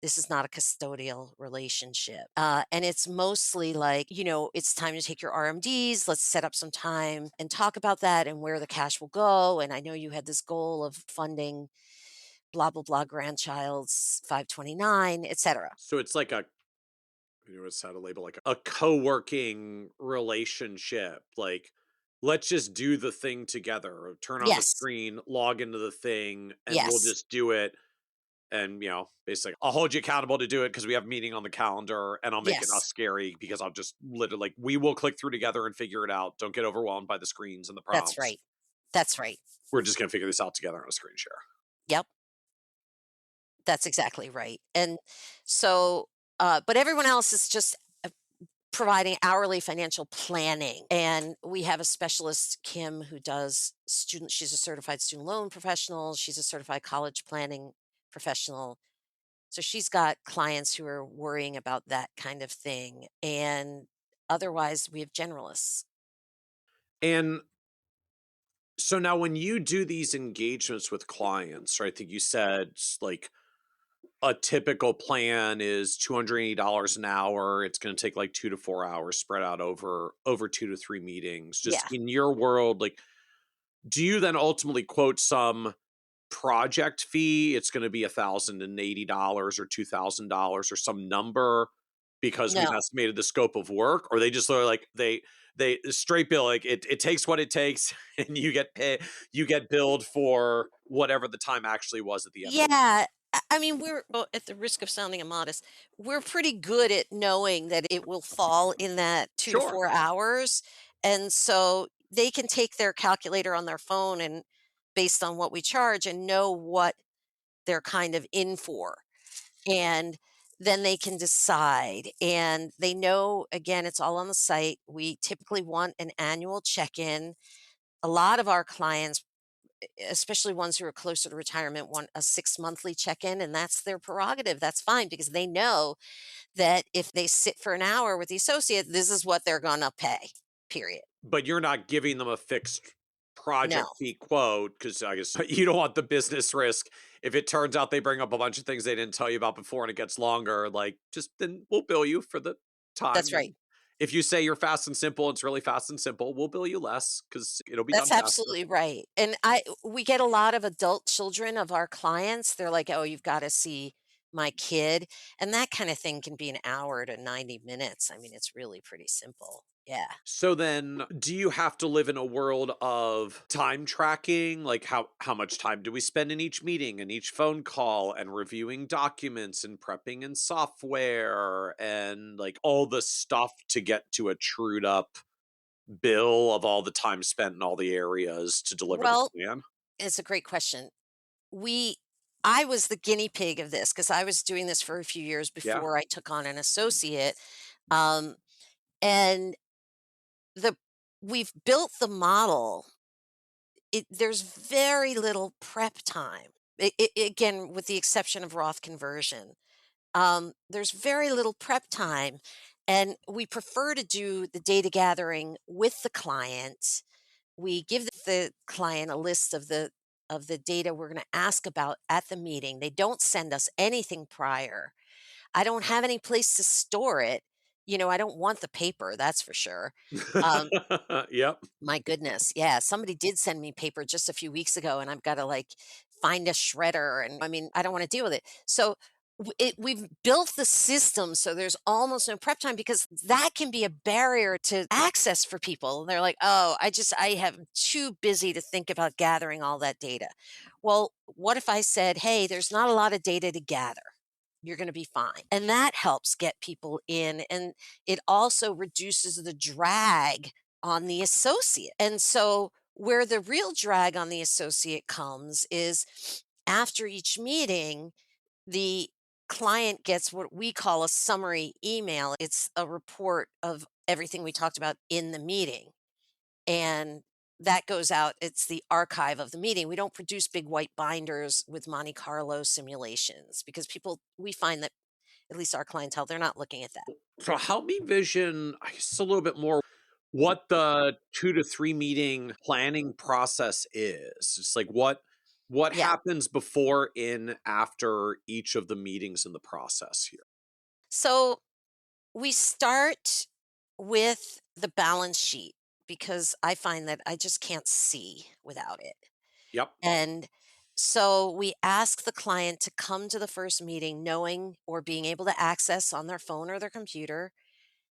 This is not a custodial relationship. And it's mostly like, it's time to take your RMDs. Let's set up some time and talk about that and where the cash will go. And I know you had this goal of funding blah, blah, blah, grandchild's 529, et cetera. So it's like a what's how to label like a co-working relationship. Like, let's just do the thing together. Or turn on the Yes. screen, log into the thing, and we'll Yes. just do it. And basically, I'll hold you accountable to do it because we have a meeting on the calendar, and I'll make it not Yes. scary because I'll just literally like we will click through together and figure it out. Don't get overwhelmed by the screens and the That's prompts. right. That's right. We're just gonna figure this out together on a screen share. Yep. That's exactly right. And so, but everyone else is just providing hourly financial planning. And we have a specialist, Kim, who does she's a certified student loan professional. She's a certified college planning professional. So she's got clients who are worrying about that kind of thing. And otherwise, we have generalists. And so now, when you do these engagements with clients, right? I think you said like a typical plan is $280 an hour. It's going to take like 2 to 4 hours spread out over 2 to 3 meetings. Just Yeah. in your world, like Do you then ultimately quote some project fee? It's going to be $1,080 or $2,000 or some number because we've No, estimated the scope of work, or they just are like they straight bill, like it takes what it takes, and you get billed for whatever the time actually was at the end of the. yeah. I mean, we're well, at the risk of sounding immodest, we're pretty good at knowing that it will fall in that 2 to Sure. 4 hours, and so they can take their calculator on their phone and based on what we charge and know what they're kind of in for, and then they can decide, and they know, again, it's all on the site. We typically want an annual check-in. A lot of our clients, especially ones who are closer to retirement, want a 6 monthly check-in, and that's their prerogative. That's fine because they know that if they sit for an hour with the associate, this is what they're gonna pay, period. But you're not giving them a fixed No, project fee quote because I guess you don't want the business risk. If it turns out they bring up a bunch of things they didn't tell you about before and it gets longer, like just then we'll bill you for the time. that's right. And if you say you're fast and simple, it's really fast and simple, we'll bill you less because it'll be That's done faster. absolutely right, and we get a lot of adult children of our clients. They're like, "Oh, you've gotta see my kid," and that kinda thing can be an hour to 90 minutes. I mean, it's really pretty simple. Yeah. So then do you have to live in a world of time tracking? Like how much time do we spend in each meeting and each phone call and reviewing documents and prepping in software and like all the stuff to get to a trued up bill of all the time spent in all the areas to deliver the Well, plan? it's a great question. We I was the guinea pig of this because I was doing this for a few years Yeah. before I took on an associate, um, and the we've built the model. There's very little prep time. Again, with the exception of Roth conversion, there's very little prep time, and we prefer to do the data gathering with the client. We give the client a list of the data we're going to ask about at the meeting. They don't send us anything prior. I don't have any place to store it. I don't want the paper, that's for sure. Um, Yep. my goodness, yeah, somebody did send me paper just a few weeks ago, and I've gotta, like, find a shredder, and, I mean, I don't wanna deal with it. So, we've built the system so there's almost no prep time because that can be a barrier to access for people. They're like, "Oh, I have too busy to think about gathering all that data." Well, what if I said, "Hey, there's not a lot of data to gather. You're gonna be fine." And that helps get people in, and it also reduces the drag on the associate. And so, where the real drag on the associate comes is after each meeting, the client gets what we call a summary email. It's a report of everything we talked about in the meeting. And that goes out, it's the archive of the meeting. We don't produce big white binders with Monte Carlo simulations because we find that, at least our clientele, they're not looking at that. So help me vision, I guess, a little bit more what the 2 to 3 meeting planning process is. It's like what Yeah. happens before, in, after each of the meetings in the process here? So we start with the balance sheet because I find that I just can't see without it. Yep. And so we ask the client to come to the first meeting knowing or being able to access on their phone or their computer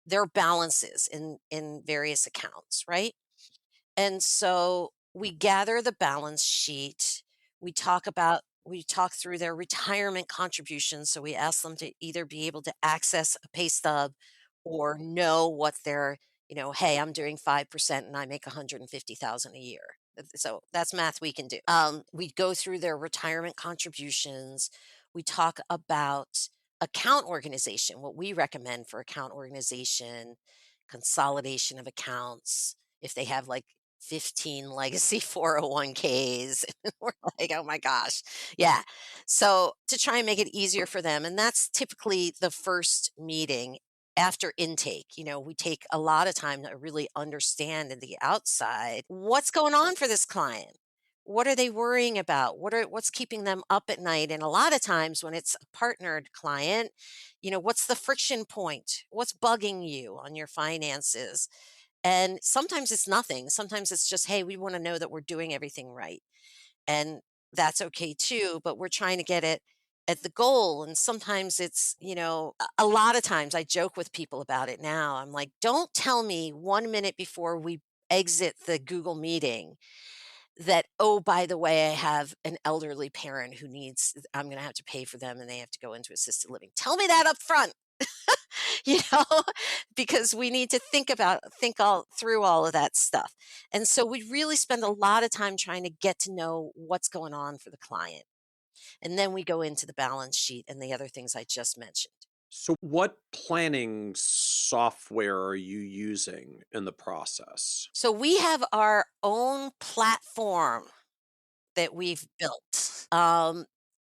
their balances in various accounts, right? And so we gather the balance sheet. We talk through their retirement contributions. So we ask them to either be able to access a pay stub or know what hey, I'm doing 5% and I make 150,000 a year. So that's math we can do. We go through their retirement contributions. We talk about account organization, what we recommend for account organization, consolidation of accounts, if they have like 15 legacy 401ks. We're like, oh my gosh. Yeah. So to try and make it easier for them. And that's typically the first meeting after intake. We take a lot of time to really understand in the outside what's going on for this client. What are they worrying about? What's keeping them up at night? And a lot of times when it's a partnered client, what's the friction point? What's bugging you on your finances? And sometimes it's nothing. Sometimes it's just, hey, we want to know that we're doing everything right. And that's okay too, but we're trying to get it at the goal. And sometimes it's, a lot of times I joke with people about it now. I'm like, don't tell me 1 minute before we exit the Google meeting that, oh, by the way, I have an elderly parent who needs, I'm going to have to pay for them and they have to go into assisted living. Tell me that up front. you know, because we need to think all through all of that stuff. And so we really spend a lot of time trying to get to know what's going on for the client. And then we go into the balance sheet and the other things I just mentioned. So, what planning software are you using in the process? So we have our own platform that we've built.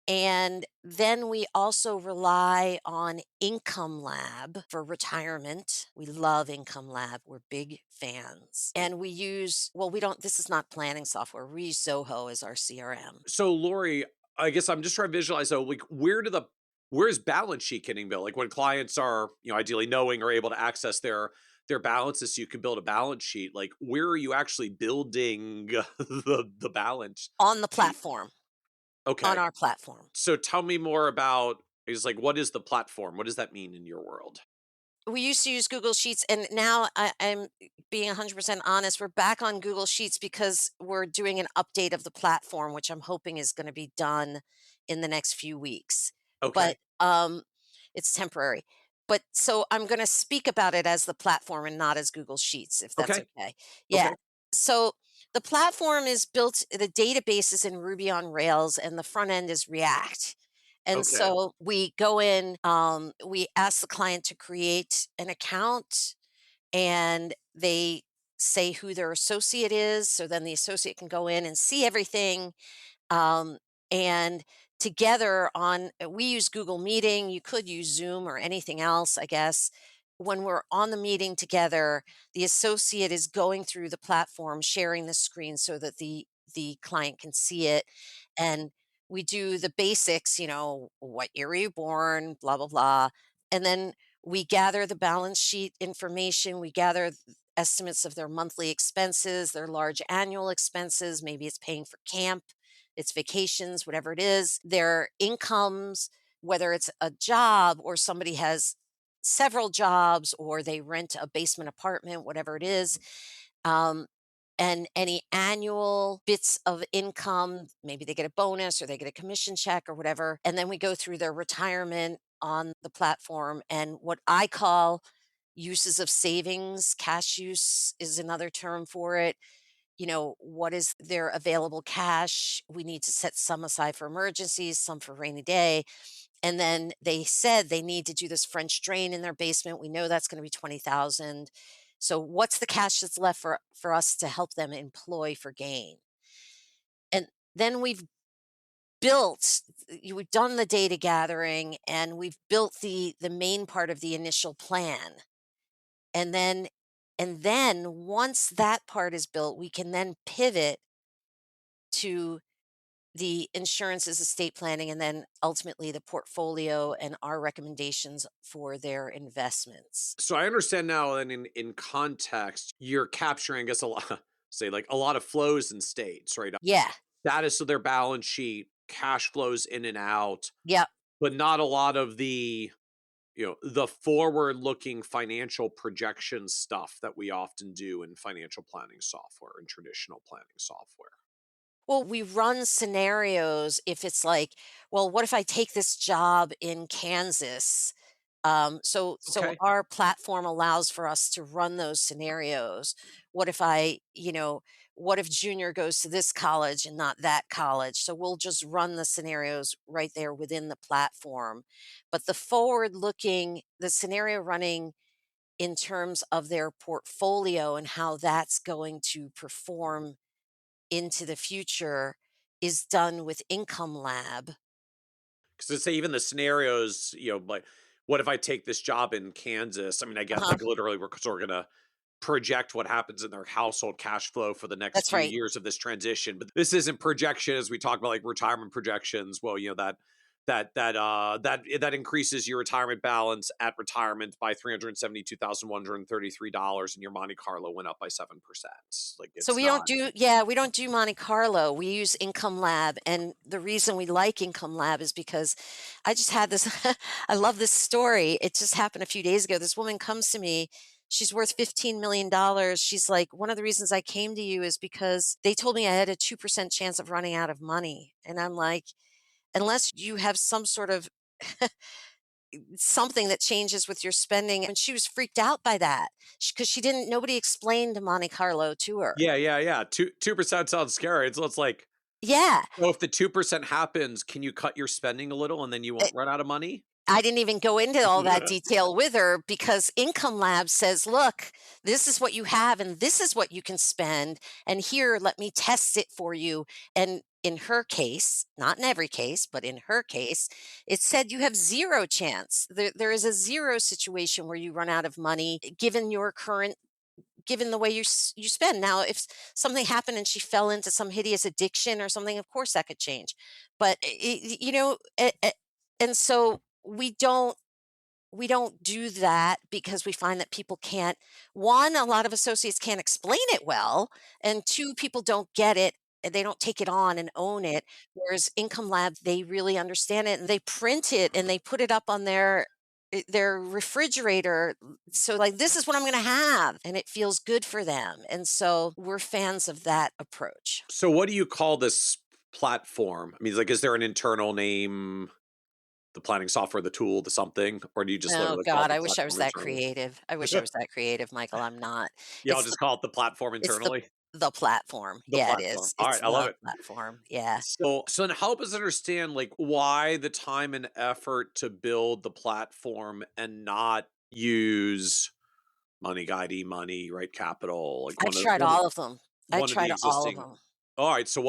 And then we also rely on Income Lab for retirement. We love Income Lab. We're big fans. And we use, well, we don't, this is not planning software. We use Zoho as our CRM. So, Lori, I guess I'm just trying to visualize though, like where's balance sheet getting built? Like when clients are, ideally knowing or able to access their balances, so you can build a balance sheet. Like where are you actually building the balance On the sheet? platform, on Okay. our platform. So tell me more about is like what is the platform? What does that mean in your world? We used to use Google Sheets, and now I'm being 100% honest. We're back on Google Sheets because we're doing an update of the platform, which I'm hoping is going to be done in the next few weeks. Okay. But it's temporary. But so I'm going to speak about it as the platform and not as Google Sheets, if that's Okay. okay. Yeah. Okay. So the platform is built, the database is in Ruby on Rails, and the front end is React. And Okay. so we go in, we ask the client to create an account and they say who their associate is. So then the associate can go in and see everything. Um, and together we use Google Meeting. You could use Zoom or anything else, I guess. When we're on the meeting together, the associate is going through the platform, sharing the screen so that the client can see it. And we do the basics, what year were you born, blah, blah, blah. And then we gather the balance sheet information. We gather estimates of their monthly expenses, their large annual expenses. Maybe it's paying for camp, it's vacations, whatever it is, their incomes, whether it's a job or somebody has several jobs or they rent a basement apartment, whatever it is. Um, and any annual bits of income, maybe they get a bonus or they get a commission check or whatever. And then we go through their retirement on the platform and what I call uses of savings. Cash use is another term for it. What is their available cash? We need to set some aside for emergencies, some for rainy day. And then they said they need to do this French drain in their basement. We know that's going to be 20,000. So what's the cash that's left for us to help them employ for gain? And then we've done the data gathering and we've built the main part of the initial plan. And then once that part is built, we can then pivot to the insurances, estate planning, and then ultimately the portfolio and our recommendations for their investments. So I understand now and in context, you're capturing, I guess, a lot say like a lot of flows and states, right? Yeah. Status of their balance sheet, cash flows in and out, Yep. but not a lot of the forward looking financial projection stuff that we often do in financial planning software and traditional planning software. Well, we run scenarios if it's like, well, what if I take this job in Kansas? So Okay. our platform allows for us to run those scenarios. What if what if junior goes to this college and not that college? So we'll just run the scenarios right there within the platform. But the scenario running in terms of their portfolio and how that's going to perform into the future is done with Income Lab. Because say even the scenarios, like what if I take this job in Kansas? I mean, I get Uh-huh. like literally we're sort of gonna project what happens in their household cash flow for the next That's few right. years of this transition. But this isn't projection as we talk about like retirement projections. Well, that that increases your retirement balance at retirement by $372,133, and your Monte Carlo went up by 7%. Like, So it's not. we don't do Monte Carlo. We use Income Lab. And the reason we like Income Lab is because I just had this, I love this story. It just happened a few days ago. This woman comes to me. She's worth $15 million. She's like, one of the reasons I came to you is because they told me I had a 2% chance of running out of money. And I'm like, unless you have some sort of something that changes with your spending. And she was freaked out by that because she didn't, nobody explained Monte Carlo to her. Yeah. 2% sounds scary. It's like, Yeah. so if the 2% happens, can you cut your spending a little and then you won't run out of money? I didn't even go into all that detail with her because Income Lab says, look, this is what you have and this is what you can spend. And here, let me test it for you. And in her case, not in every case, but in her case, it said you have zero chance. There is a zero situation where you run out of money given your current, given the way you spend. Now, if something happened and she fell into some hideous addiction or something, of course that could change. But and so we don't do that because we find that people can't, one, a lot of associates can't explain it well, and two, people don't get it and they don't take it on and own it. Whereas Income Lab, they really understand it and they print it and they put it up on their refrigerator. So like, this is what I'm going to have. And it feels good for them. And so we're fans of that approach. So what do you call this platform? I mean, like, is there an internal name? The planning software, the tool, the something, or do you just Oh literally call it God, the I wish I was platform that internally? creative. I wish I was that creative, Michael. I'm not. Yeah, I'll It's just call it the platform It's the internally. the platform. The Yeah, it platform. is. All It's right, I love the it. platform. Yeah. So then help us understand, like, why the time and effort to build the platform and not use Money Guide, eMoney, right? Capital, like I've tried all of them. I one of the tried all of existing. them. All right, so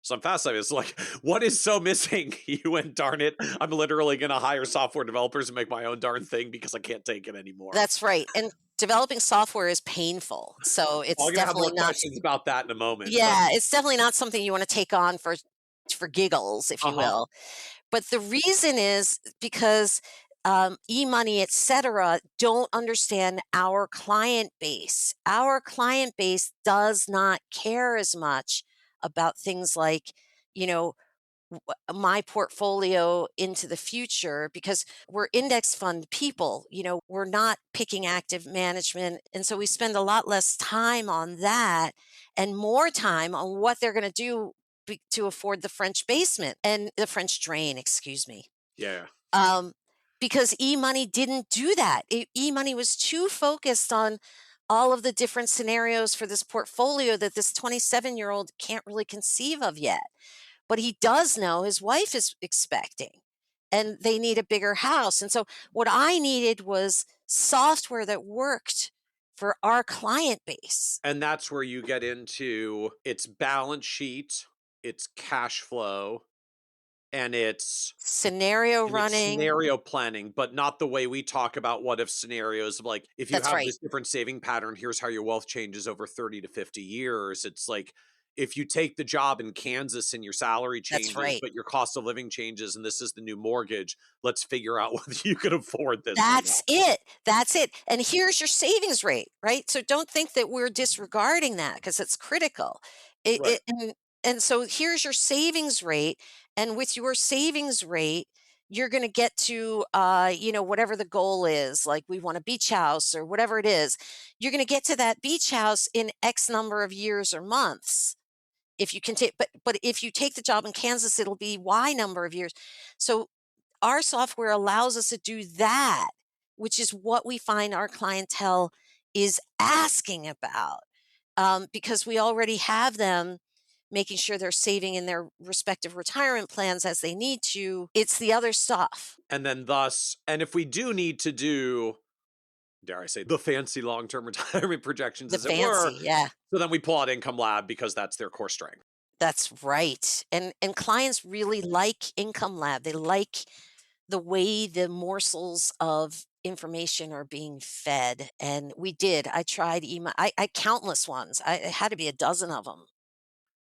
I'm fascinated. It's like, what is so missing? You went, darn it, I'm literally gonna hire software developers and make my own darn thing because I can't take it anymore. That's right. And developing software is painful. So I'm it's gonna have more definitely not questions about that in a moment, but yeah, it's definitely not something you want to take on for giggles, if you uh-huh. will. But the reason is because e-money, et cetera, don't understand our client base. Our client base does not care as much about things like, you know, my portfolio into the future because we're index fund people. We're not picking active management. And so we spend a lot less time on that and more time on what they're going to do to afford the French basement and the French drain, excuse me. Yeah. Um, because e-money didn't do that. E-money was too focused on all of the different scenarios for this portfolio that this 27-year-old can't really conceive of yet. But he does know his wife is expecting and they need a bigger house. And so what I needed was software that worked for our client base. And that's where you get into its balance sheet, its cash flow, and Scenario it's running. scenario planning, but not the way we talk about what if scenarios of, like, if you That's have right. this different saving pattern, here's how your wealth changes over 30 to 50 years. It's like, if you take the job in Kansas and your salary That's changes, right. but your cost of living changes, and this is the new mortgage, let's figure out whether you can afford this or not. That's it. That's it. And here's your savings rate, right? So don't think that we're disregarding that because it's critical. It, Right. it, and so here's your savings rate. And with your savings rate, you're going to get to, whatever the goal is, like we want a beach house or whatever it is, you're going to get to that beach house in X number of years or months. If you can take, but if you take the job in Kansas, it'll be Y number of years. So our software allows us to do that, which is what we find our clientele is asking about, because we already have them making sure they're saving in their respective retirement plans as they need to. It's the other stuff. And then and if we do need to do, dare I say, the fancy long-term retirement projections, The as it were, fancy, yeah. so then we pull out Income Lab because that's their core strength. That's right. And clients really like Income Lab. They like the way the morsels of information are being fed. And we did. I tried email. I countless ones. It had to be a dozen of them.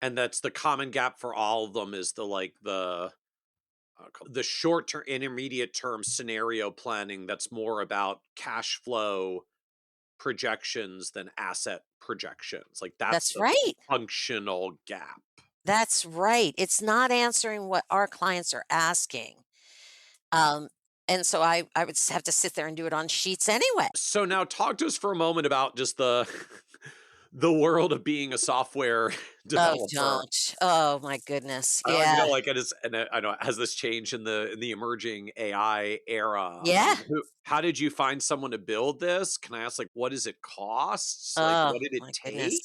And that's the common gap for all of them, is the the short term, intermediate term scenario planning that's more about cash flow projections than asset projections. Like that's That's the right. functional gap. That's right. It's not answering what our clients are asking. Um, and so I would have to sit there and do it on sheets anyway. So now talk to us for a moment about just the the world of being a software Oh, developer. don't. Oh my goodness. I don't even Yeah. know, like, it is, and I know, has this changed in the emerging AI era? I Yeah. mean, how did you find someone to build this? Can I ask, like, what does it cost? Like, Oh what did it my goodness. take?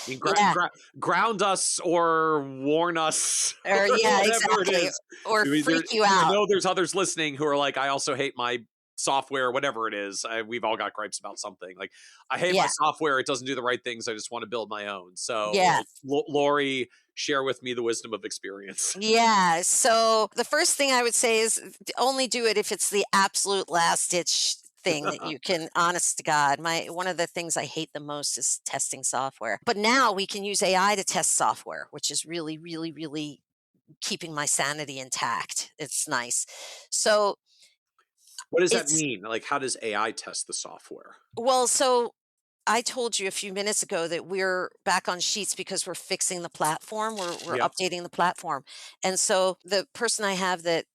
I mean, Yeah. ground us or warn us or Or yeah, whatever it exactly. is. Or I mean, freak you I out. know there's others listening who are like, I also hate my software, whatever it is. We've all got gripes about something. Like, I hate my Yeah. software. It doesn't do the right things. I just want to build my own. So, Yeah. like, Lori, share with me the wisdom of experience. Yeah. So the first thing I would say is only do it if it's the absolute last ditch thing that you can, honest to God. One of the things I hate the most is testing software. But now we can use AI to test software, which is really, really, really keeping my sanity intact. It's nice. So What does that it's mean? Like, how does AI test the software? so I told you a few minutes ago that we're back on Sheets because we're fixing the platform. We're Yep. updating the platform. And so the person I have that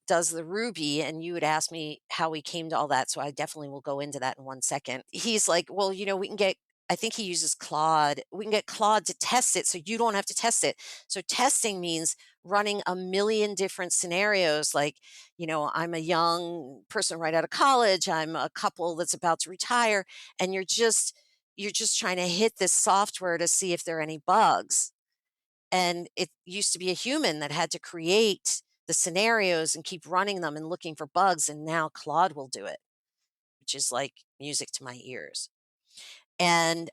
does the Ruby, and you had asked me how we came to all that, so I definitely will go into that in 1 second. He's like, "Well, we can get." I think he uses Claude. We can get Claude to test it so you don't have to test it. So testing means running a million different scenarios like, I'm a young person right out of college, I'm a couple that's about to retire, and you're just trying to hit this software to see if there are any bugs. And it used to be a human that had to create the scenarios and keep running them and looking for bugs, and now Claude will do it, which is like music to my ears. And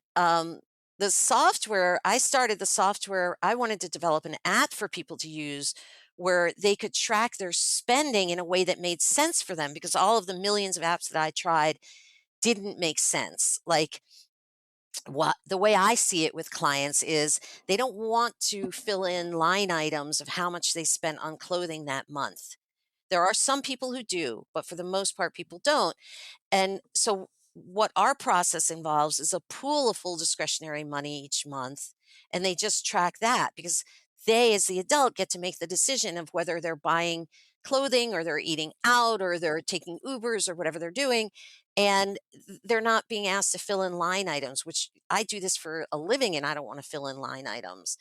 the software, I started the software, I wanted to develop an app for people to use where they could track their spending in a way that made sense for them, because all of the millions of apps that I tried didn't make sense. Like, what the way I see it with clients is they don't want to fill in line items of how much they spent on clothing that month. There are some people who do, but for the most part, people don't. And so, what our process involves is a pool of full discretionary money each month, and they just track that because they, as the adult, get to make the decision of whether they're buying clothing or they're eating out or they're taking Ubers or whatever they're doing. And they're not being asked to fill in line items, which I do this for a living and I don't want to fill in line items.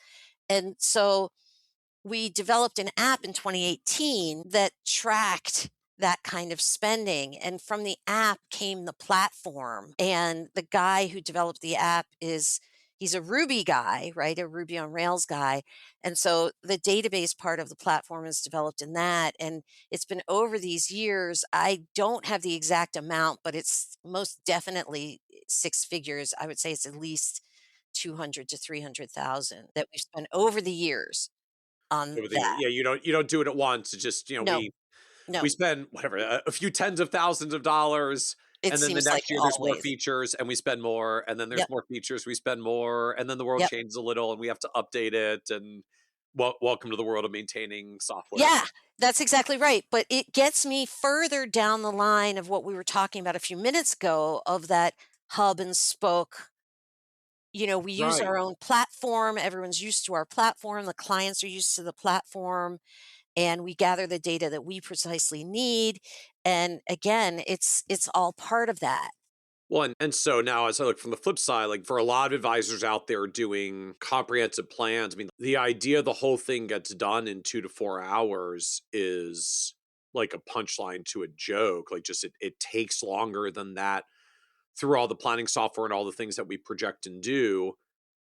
And so, we developed an app in 2018 that tracked that kind of spending. And from the app came the platform. And the guy who developed the app he's a Ruby guy, right? A Ruby on Rails guy. And so the database part of the platform is developed in that. And it's been over these years. I don't have the exact amount, but it's most definitely six figures. I would say it's at least 200 to 300,000 that we've spent over the years on Everything, that. yeah, you don't do it at once. It's just, No, we no, spend whatever, a few tens of thousands of dollars, it and then the seems like next year there's more always. features and we spend more, and then there's Yep, more features, we spend more, and then the world yep. changes a little and we have to update it. And welcome to the world of maintaining software. Yeah, that's exactly right, but it gets me further down the line of what we were talking about a few minutes ago of that hub and spoke. We use Right. our own platform, everyone's used to our platform, the clients are used to the platform, and we gather the data that we precisely need, and again, it's all part of that. Well, and so now, as I look from the flip side, like for a lot of advisors out there doing comprehensive plans, I mean, the idea the whole thing gets done in 2 to 4 hours is like a punchline to a joke. Like, just it takes longer than that through all the planning software and all the things that we project and do.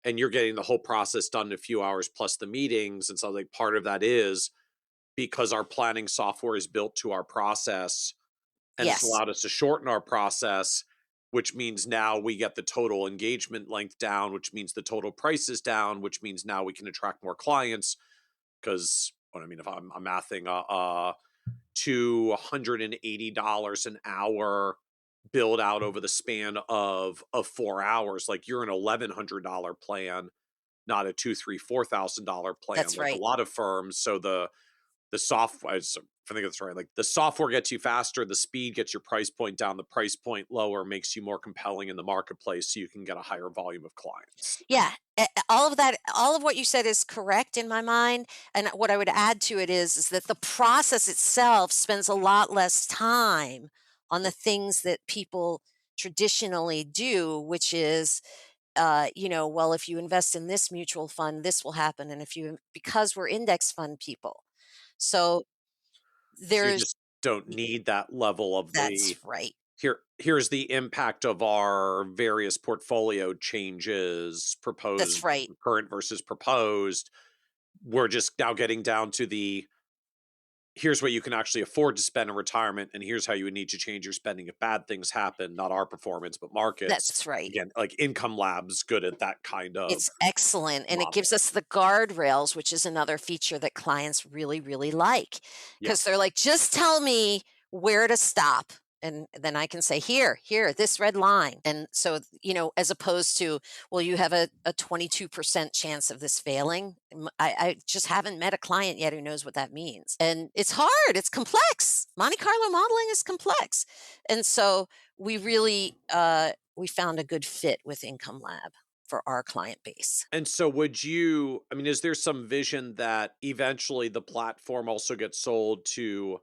And you're getting the whole process done in a few hours plus the meetings. And so, like, part of that is because our planning software is built to our process, and it's Yes. allowed us to shorten our process, which means now we get the total engagement length down, which means the total price is down, which means now we can attract more clients. Because what I mean, if I'm mathing to $180 an hour build out over the span of 4 hours, like you're an $1,100 plan, not a $2, $3, $4,000 plan That's like a right. lot of firms. So the software, if I think that's right, like the software gets you faster, the speed gets your price point down, the price point lower makes you more compelling in the marketplace so you can get a higher volume of clients. Yeah, all of that, all of what you said is correct in my mind. And what I would add to it is that the process itself spends a lot less time on the things that people traditionally do, which is, well, if you invest in this mutual fund, this will happen. And if you, because we're index fund people. So So you there's, just don't need that level of that's the right. here's the impact of our various portfolio changes, That's proposed, right. current versus proposed. We're just now getting down to the here's what you can actually afford to spend in retirement, and here's how you would need to change your spending if bad things happen, not our performance, but markets. That's right. Again, like Income Lab's good at that kind of It's excellent, and it gives model. us the guardrails, which is another feature that clients really, really like, Yeah. because 'cause they're like, "Just tell me where to stop." And then I can say, "Here, this red line." And so, as opposed to, "Well, you have a 22% chance of this failing." I just haven't met a client yet who knows what that means. And it's hard, it's complex. Monte Carlo modeling is complex. And so we really, we found a good fit with Income Lab for our client base. And so would you I mean, is there some vision that eventually the platform also gets sold to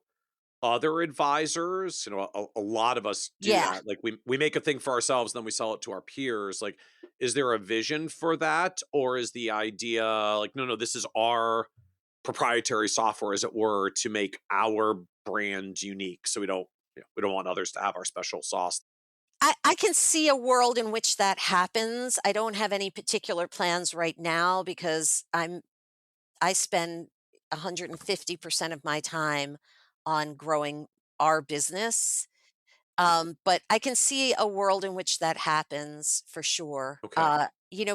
other advisors? A lot of us do Yeah, that. Like we make a thing for ourselves, then we sell it to our peers. Like, is there a vision for that? Or is the idea like, no, this is our proprietary software, as it were, to make our brand unique. So we don't want others to have our special sauce. I can see a world in which that happens. I don't have any particular plans right now because I spend 150% of my time on growing our business. But I can see a world in which that happens for sure. Okay.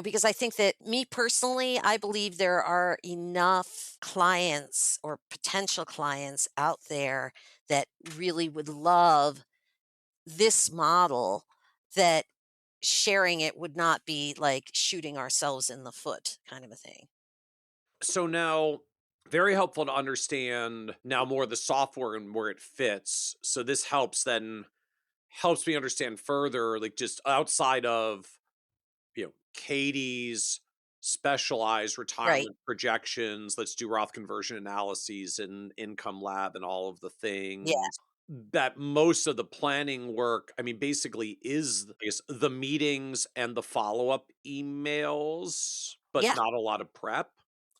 Because I think that me personally, I believe there are enough clients or potential clients out there that really would love this model, that sharing it would not be like shooting ourselves in the foot kind of a thing. So now, very helpful to understand now more the software and where it fits. So this helps me understand further, like just outside of Katie's specialized Right. retirement projections. Let's do Roth conversion analyses and Income Lab and all of the Yeah. things. That most of the planning work, I mean, basically is I guess, the meetings and the follow up emails, but Yeah. not a lot of prep.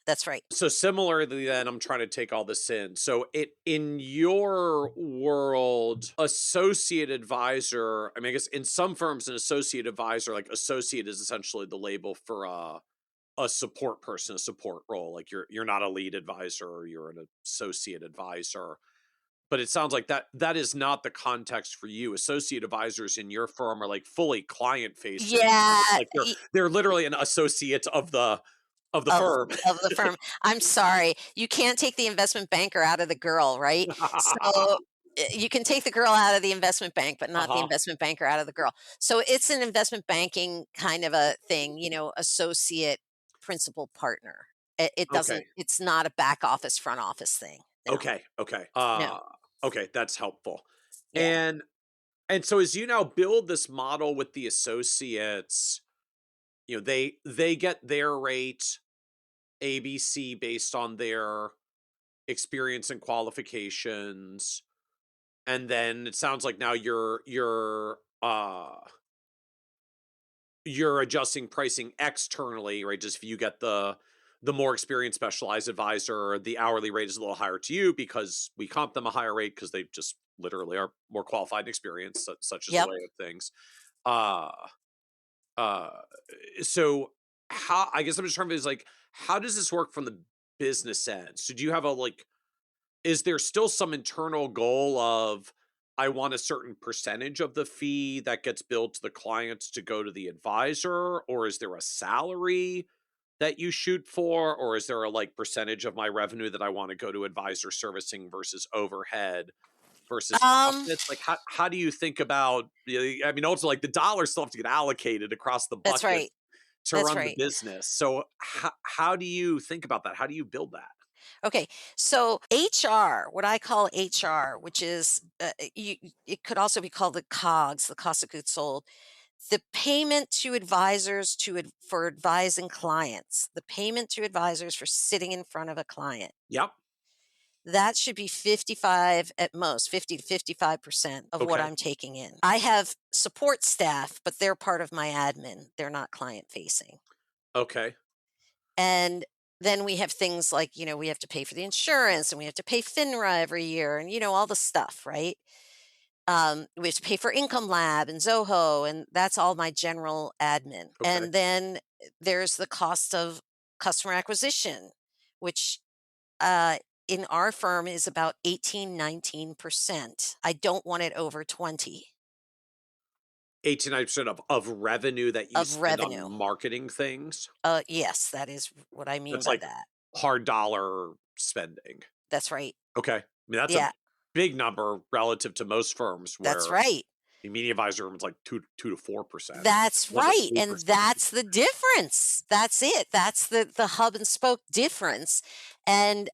That's right. So similarly, then I'm trying to take all this in. So it in your world, associate advisor. I mean, I guess in some firms, an associate advisor, like associate, is essentially the label for a support person, a support role. Like you're not a lead advisor, or you're an associate advisor. But it sounds like that is not the context for you. Associate advisors in your firm are like fully client facing. Yeah. Like they're literally an associate of the Of firm. the firm. I'm sorry, you can't take the investment banker out of the girl, right? So, you can take the girl out of the investment bank, but not the Uh-huh. investment banker out of the girl. So it's an investment banking kind of a thing, associate principal partner. It Okay. doesn't, it's not a back office, front office thing. No, Okay. Okay. no. Okay, that's helpful. Yeah. And so as you now build this model with the associates, they get their rate ABC based on their experience and qualifications. And then it sounds like now you're adjusting pricing externally, right? Just if you get the more experienced specialized advisor, the hourly rate is a little higher to you because we comp them a higher rate because they just literally are more qualified and experienced. Such is the Yep. way of things. Uh, uh, so how? I guess I'm just trying to is like, how does this work from the business end? So do you have a like? Is there still some internal goal of I want a certain percentage of the fee that gets billed to the clients to go to the advisor, or is there a salary that you shoot for, or is there a like percentage of my revenue that I want to go to advisor servicing versus overhead versus Um, profits? Like how do you think about I mean also like the dollars still have to get allocated across the that's bucket right. to That's run the right. business. So how do you think about that? How do you build that? Okay, so HR, what I call HR, which is it could also be called the COGS, the cost of goods sold. The payment to advisors for advising clients, the payment to advisors for sitting in front of a client. Yep. That should be 55 at most, 50 to 55% of what Okay. I'm taking in. I have support staff, but they're part of my admin. They're not client facing. Okay. And then we have things like, we have to pay for the insurance and we have to pay FINRA every year and, all the stuff, right? We have to pay for Income Lab and Zoho, and that's all my general admin. Okay. And then there's the cost of customer acquisition, which in our firm is about 18, 19%. I don't want it over 20 89% of revenue that you of spend on revenue. marketing things. Yes, that is what I mean That's by like that. hard dollar spending. That's right. Okay. I mean, that's a Yeah, big number relative to most firms that's where right. the media advisor room is like 2 to 4%, That's 1 to right, and 3%. that's the difference. That's it. That's the hub and spoke difference, and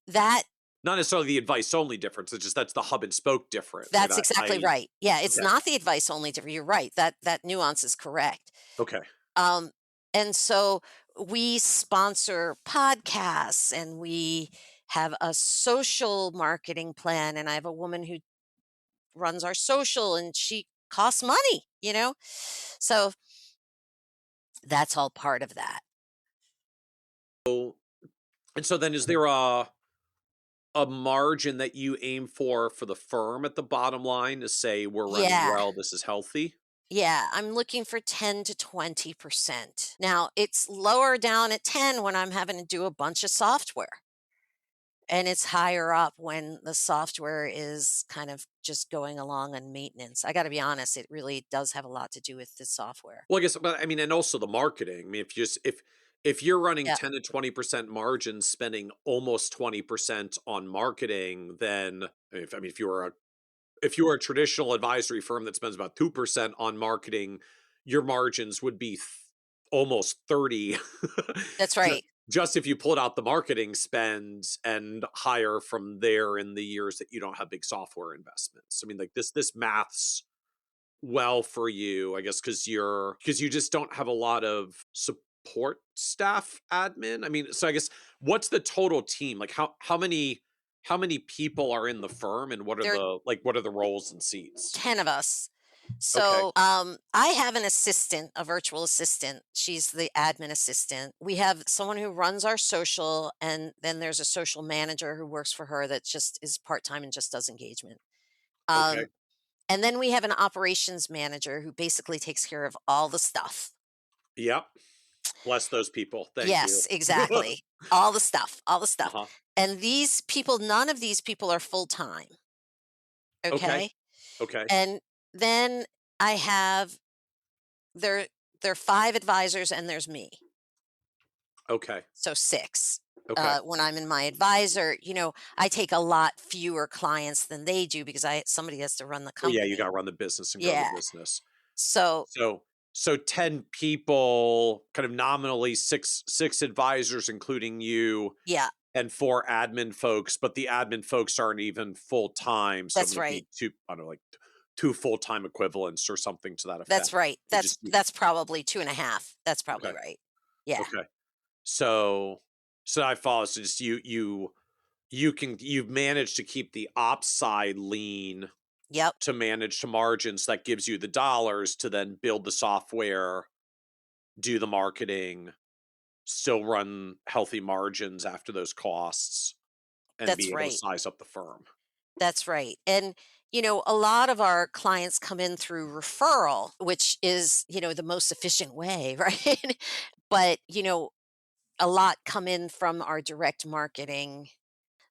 Not necessarily the advice only difference. It's just that's the hub and spoke difference. I mean, that's exactly right. Yeah, it's okay. not the advice only difference. You're right. That nuance is correct. Okay. Um, and so we sponsor podcasts, and we have a social marketing plan, and I have a woman who runs our social, and she costs money. So that's all part of that. So, and so then is there a margin that you aim for the firm at the bottom line to say we're running Yeah. well, this is healthy? Yeah, I'm looking for 10 to 20%. Now, it's lower down at 10 when I'm having to do a bunch of software. And it's higher up when the software is kind of just going along on maintenance. I got to be honest, it really does have a lot to do with the software. Well, I guess, but I mean, and also the marketing. I mean, if you're running Yeah, 10 to 20% margins, spending almost 20% on marketing, then if you were a traditional advisory firm that spends about 2% on marketing, your margins would be almost 30. that's Ju- right. Just if you pulled out the marketing spend and higher from there in the years that you don't have big software investments. I mean, like this math's well for you, I guess, because you just don't have a lot of support staff admin. I mean, so I guess what's the total team? Like how many people are in the firm and There are what are the roles and seats? 10 of us. Okay. So I have an assistant, a virtual assistant. She's the admin assistant. We have someone who runs our social, and then there's a social manager who works for her that just is part time and just does engagement. Okay. Um, and then we have an operations manager who basically takes care of all the stuff. Yep. Bless those people. Thank you. Yes, exactly. All the stuff, all the stuff. Uh-huh. And these people, none of these people are full time. Okay. Okay. Okay. And then I have there there are 5 advisors and there's me. Okay. So 6. Okay. When I'm in my advisor, I take a lot fewer clients than they do because somebody has to run the Well, yeah, you company. got to run the business and grow the Yeah. business. So So 10 people, kind of nominally six advisors, including you, yeah, and 4 admin folks, but the admin folks aren't even full time. So it that's would right. be two, I don't know, like 2 full-time equivalents or something to that effect. That's right. You That's just that's probably 2.5. That's probably okay. right. Yeah. Okay. So I follow. So just you've managed to keep the ops side lean Yep. to manage to margins that gives you the dollars to then build the software, do the marketing, still run healthy margins after those costs, and That's be able to right. size up the firm. That's right. And a lot of our clients come in through referral, which is, the most efficient way, right? But, a lot come in from our direct marketing.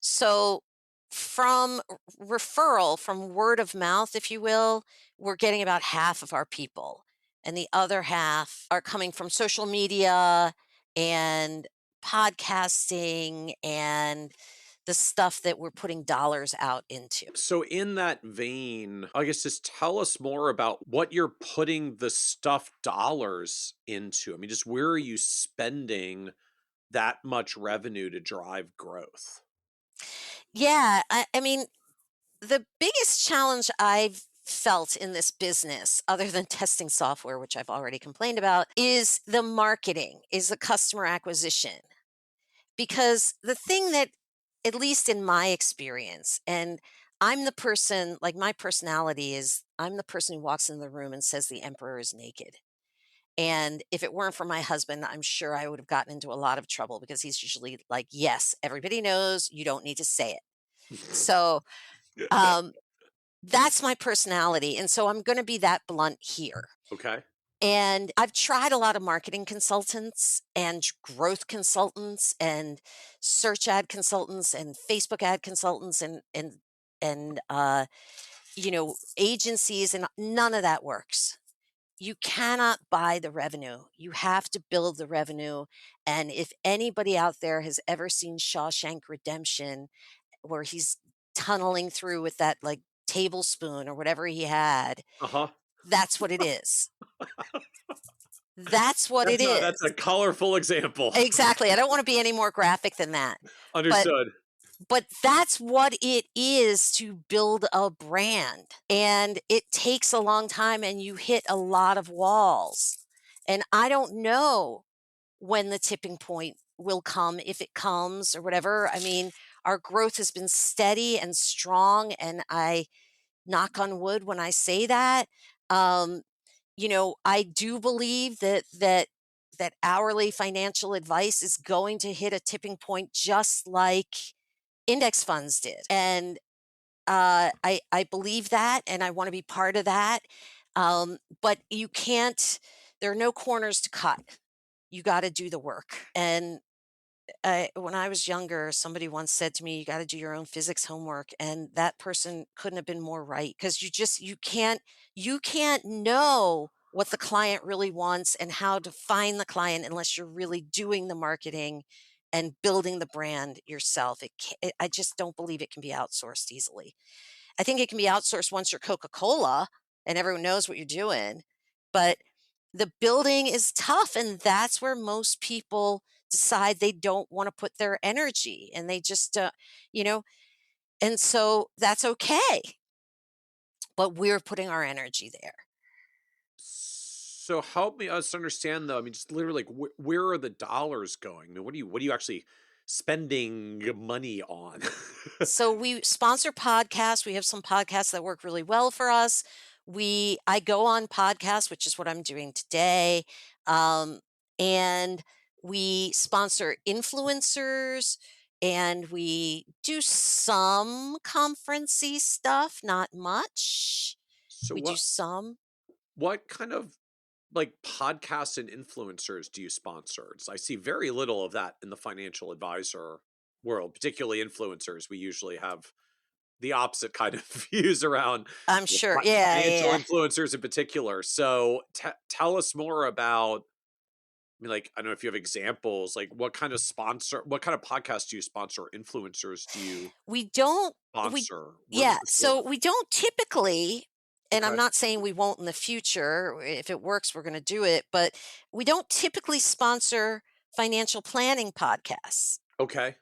So from referral, from word of mouth, if you will, we're getting about half of our people. And the other half are coming from social media and podcasting and the stuff that we're putting dollars out into. So in that vein, I guess just tell us more about what you're putting the stuff dollars into. I mean, just where are you spending that much revenue to drive growth? Yeah, I mean, the biggest challenge I've felt in this business, other than testing software, which I've already complained about, is the marketing, is the customer acquisition. Because the thing that, at least in my experience, and I'm the person, like my personality is, I'm the person who walks in the room and says the emperor is naked. And if it weren't for my husband, I'm sure I would have gotten into a lot of trouble because he's usually like, yes, everybody knows, you don't need to say it. So, um, that's my personality, and so I'm gonna be that blunt here. Okay. And I've tried a lot of marketing consultants and growth consultants and search ad consultants and Facebook ad consultants and agencies, and none of that works. You cannot buy the revenue. You have to build the revenue. And if anybody out there has ever seen Shawshank Redemption, where he's tunneling through with that like tablespoon or whatever he had, Uh-huh. that's what it is. That's what it That's a is. colorful example. Exactly. I don't want to be any more graphic than that. But Understood. but that's what it is to build a brand. And it takes a long time and you hit a lot of walls. And I don't know when the tipping point will come, if it comes or whatever. I mean, our growth has been steady and strong, and I knock on wood when I say that. Um, I do believe that hourly financial advice is going to hit a tipping point just like index funds did. And I believe that, and I want to be part of that. But you can't. There are no corners to cut. You got to do the work. And when I was younger, somebody once said to me, "You got to do your own physics homework," and that person couldn't have been more right, because you can't know what the client really wants and how to find the client unless you're really doing the marketing and building the brand yourself. I just don't believe it can be outsourced easily. I think it can be outsourced once you're Coca-Cola and everyone knows what you're doing, but the building is tough, and that's where most people decide they don't want to put their energy, and they just you know and so that's okay, but we're putting our energy there. So help me us understand though. I mean, just literally, like, where are the dollars going? I mean, what are you actually spending money on? So we sponsor podcasts. We have some podcasts that work really well for us. I go on podcasts, which is what I'm doing today. And we sponsor influencers, and we do some conferencey stuff, not much. So We do some. what kind of like podcasts and influencers do you sponsor? 'Cause I see very little of that in the financial advisor world, particularly influencers. We usually have the opposite kind of views around I'm sure. Yeah, financial yeah. influencers in particular. So tell us more about. I mean, like, I don't know if you have examples. Like, what kind of podcast do you sponsor? Influencers do you We don't we sponsor? Where yeah, does this so work? we don't typically, and I'm Okay. not saying we won't in the future. If it works, we're going to do it, but we don't typically sponsor financial planning podcasts. Okay.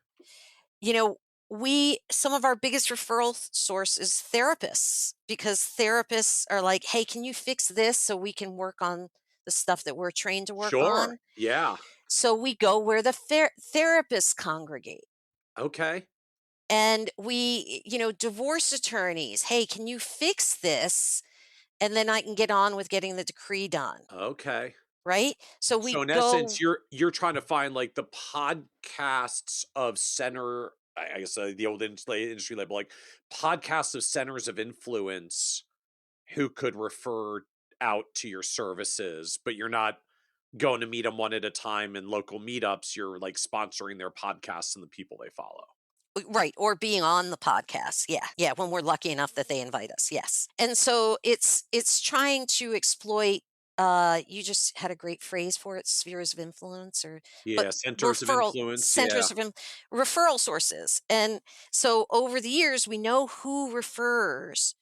You know, we some of our biggest referral source is therapists, because therapists are like, "Hey, can you fix this so we can work on the stuff that we're trained to work Sure. on?" Yeah. So we go where the therapists congregate. Okay. And divorce attorneys, "Hey, can you fix this? And then I can get on with getting the decree done." Okay. Right? So we So in essence, go, you're trying to find like the podcasts of center. I guess the old industry label, like podcasts of centers of influence who could refer out to your services, but you're not going to meet them one at a time in local meetups. You're like sponsoring their podcasts and the people they follow. right, or being on the podcast. Yeah. Yeah, when we're lucky enough that they invite us. Yes. And so it's trying to exploit, you just had a great phrase for it, spheres of influence, or but Yeah, centers of referral influence. Yeah. centers of referral sources. And so over the years we know who refers,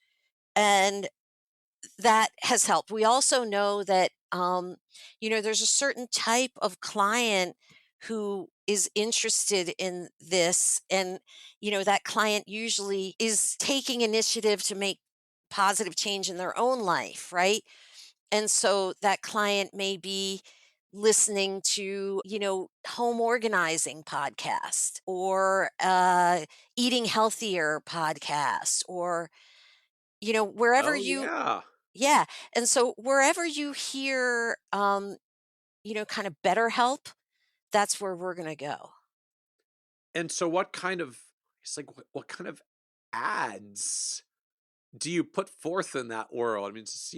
and that has helped. We also know that, there's a certain type of client who is interested in this, and that client usually is taking initiative to make positive change in their own life, right? And so that client may be listening to, home organizing podcast, or eating healthier podcast, or wherever Oh, you yeah. yeah. And so wherever you hear kind of better help, that's where we're going to go. And so what kind of it's like what kind of ads do you put forth in that world? I mean, it's just,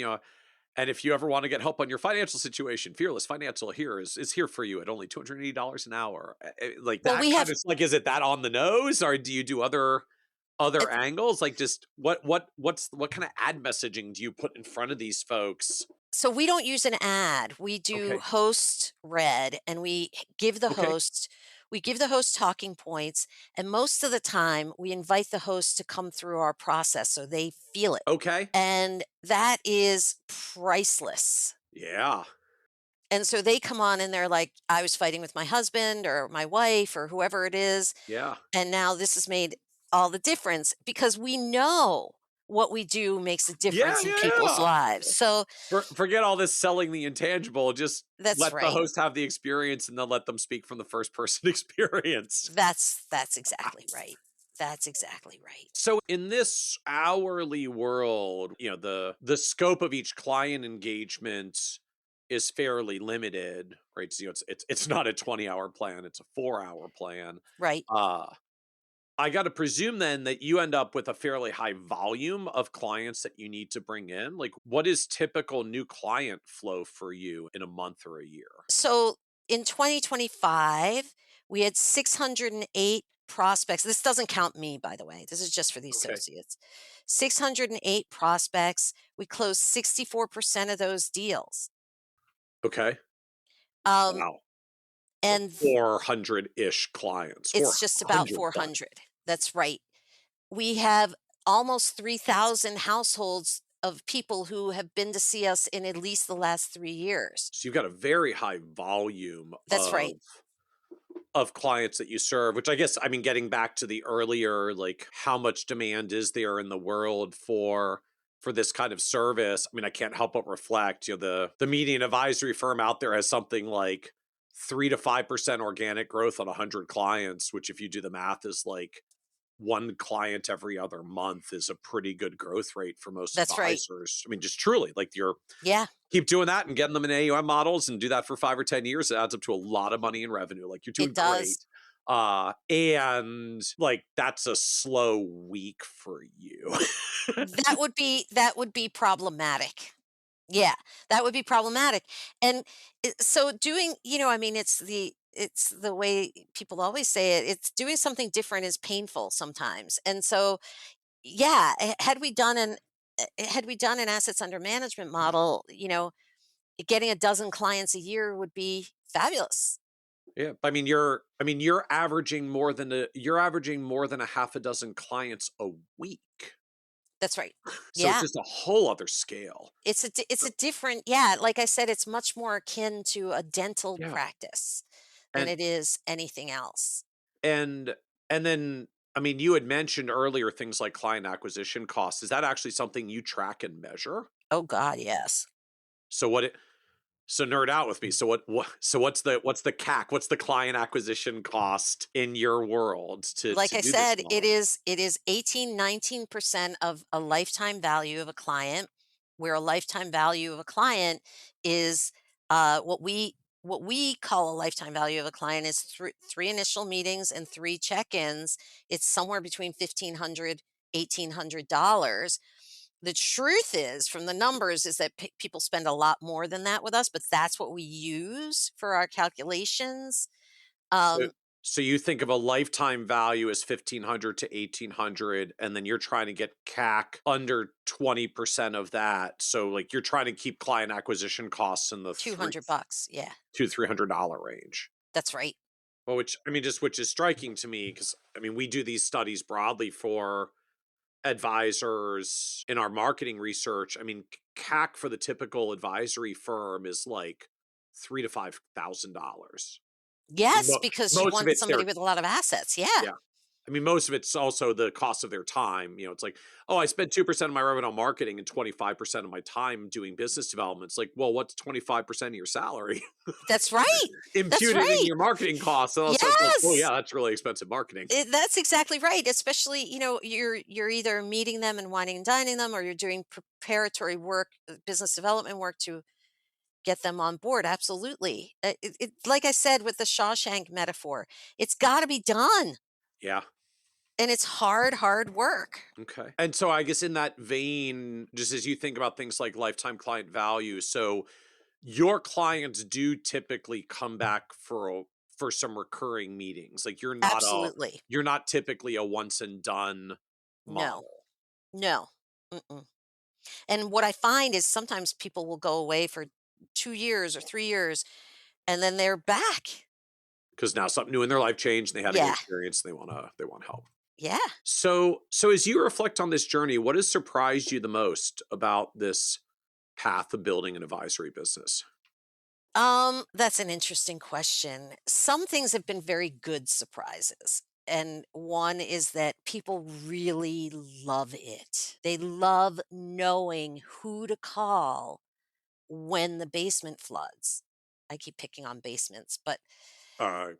and if you ever want to get help on your financial situation, Fearless Financial here is here for you at only $280 an hour. Like Well, that we kind have of like, is it that on the nose, or do you do other it's angles? Like, just what kind of ad messaging do you put in front of these folks? so we don't use an ad. We do Okay. host read, and Okay. we give the host talking points, and most of the time we invite the host to come through our process so they feel it. Okay. And that is priceless. Yeah. And so they come on and they're like, I was fighting with my husband or my wife or whoever it is, Yeah. and now this has made all the difference because we know what we do makes a Yeah, difference in yeah, people's yeah. lives. So Forget all this selling the intangible. Just that's let the right. host have the experience, and then let them speak from the first person experience. That's exactly right. That's exactly right. So in this hourly world, the scope of each client engagement is fairly limited, right? So, it's not a 20-hour plan, it's a 4-hour plan. Right. Uh I got to presume then that you end up with a fairly high volume of clients that you need to bring in. Like, what is typical new client flow for you in a month or a year? So in 2025, we had 608 prospects. This doesn't count me, by the way. This is just for the Okay. associates. 608 prospects. We closed 64% of those deals. Okay. Um, Wow. So and 400-ish clients, it's just about 400 clients. 400. That's right. We have almost 3,000 households of people who have been to see us in at least the last 3 years. So you've got a very high volume That's right. of clients that you serve, which I guess, I mean, getting back to the earlier, like, how much demand is there in the world for this kind of service? I mean, I can't help but reflect, the median advisory firm out there has something like 3 to 5% organic growth on 100 clients, which, if you do the math, is like one client every other month, is a pretty good growth rate for most That's right. advisors. I mean, just truly, like, you're Yeah, keep doing that and getting them in AUM models and do that for 5 or 10 years, it adds up to a lot of money in revenue. Like, you're it doing great. does. And like, that's a slow week for you. That would be problematic. Yeah, that would be problematic. And so doing, I mean, it's the way people always say it. It's doing something different is painful sometimes. And so, yeah, had we done an assets under management model, getting a dozen clients a year would be fabulous. Yeah. I mean, you're averaging more than a half a dozen clients a week. That's right. So it's Yeah. just a whole other scale. It's a different, yeah, like I said, it's much more akin to a dental Yeah. practice than And it is anything else. and and then, I mean, you had mentioned earlier things like client acquisition costs. Is that actually something you track and measure? Oh God, yes. So what it So nerd out with me. So what's the CAC? What's the client acquisition cost in your world to Like I do this said, it model? is it is 18-19% of a lifetime value of a client, where a lifetime value of a client is what we call a lifetime value of a client is three initial meetings and three check-ins. It's somewhere between 1,500 $1,800. The truth is, from the numbers, is that people spend a lot more than that with us, but that's what we use for our calculations. So Um, so you think of a lifetime value as 1,500 to 1,800, and then you're trying to get CAC under 20% of that. So, like, you're trying to keep client acquisition costs in the $200. Yeah, $300 range. that's right. Well, which is striking to me, because I mean, we do these studies broadly for advisors in our marketing research. I mean, CAC for the typical advisory firm is like $3,000 to $5,000. Yes, Mo because you most of want it's somebody their with a lot of assets. Yeah. yeah. I mean, most of it's also the cost of their time. It's like, oh, I spend 2% of my revenue on marketing and 25% of my time doing business development. It's like, well, what's 25% of your salary? That's right. That's Imputed in right. your marketing costs. And also it's like, oh Yes. yeah, that's really expensive marketing. That's exactly right. Especially, you're either meeting them and wining and dining them, or you're doing preparatory work, business development work to get them on board. Absolutely. Like I said with the Shawshank metaphor, it's got to be done, Yeah. and it's hard, hard work. Okay. And so I guess in that vein, just as you think about things like lifetime client value, so your clients do typically come back for some recurring meetings. Like Absolutely. you're not typically a once and done No, model. no. Mm-mm. And what I find is sometimes people will go away for 2 years or 3 years, and then they're back. Because now something new in their life changed and they had a good Yeah. experience and they want help. Yeah. So as you reflect on this journey, what has surprised you the most about this path of building an advisory business? That's an interesting question. Some things have been very good surprises. And one is that people really love it. They love knowing who to call when the basement floods. I keep picking on basements, but Uh,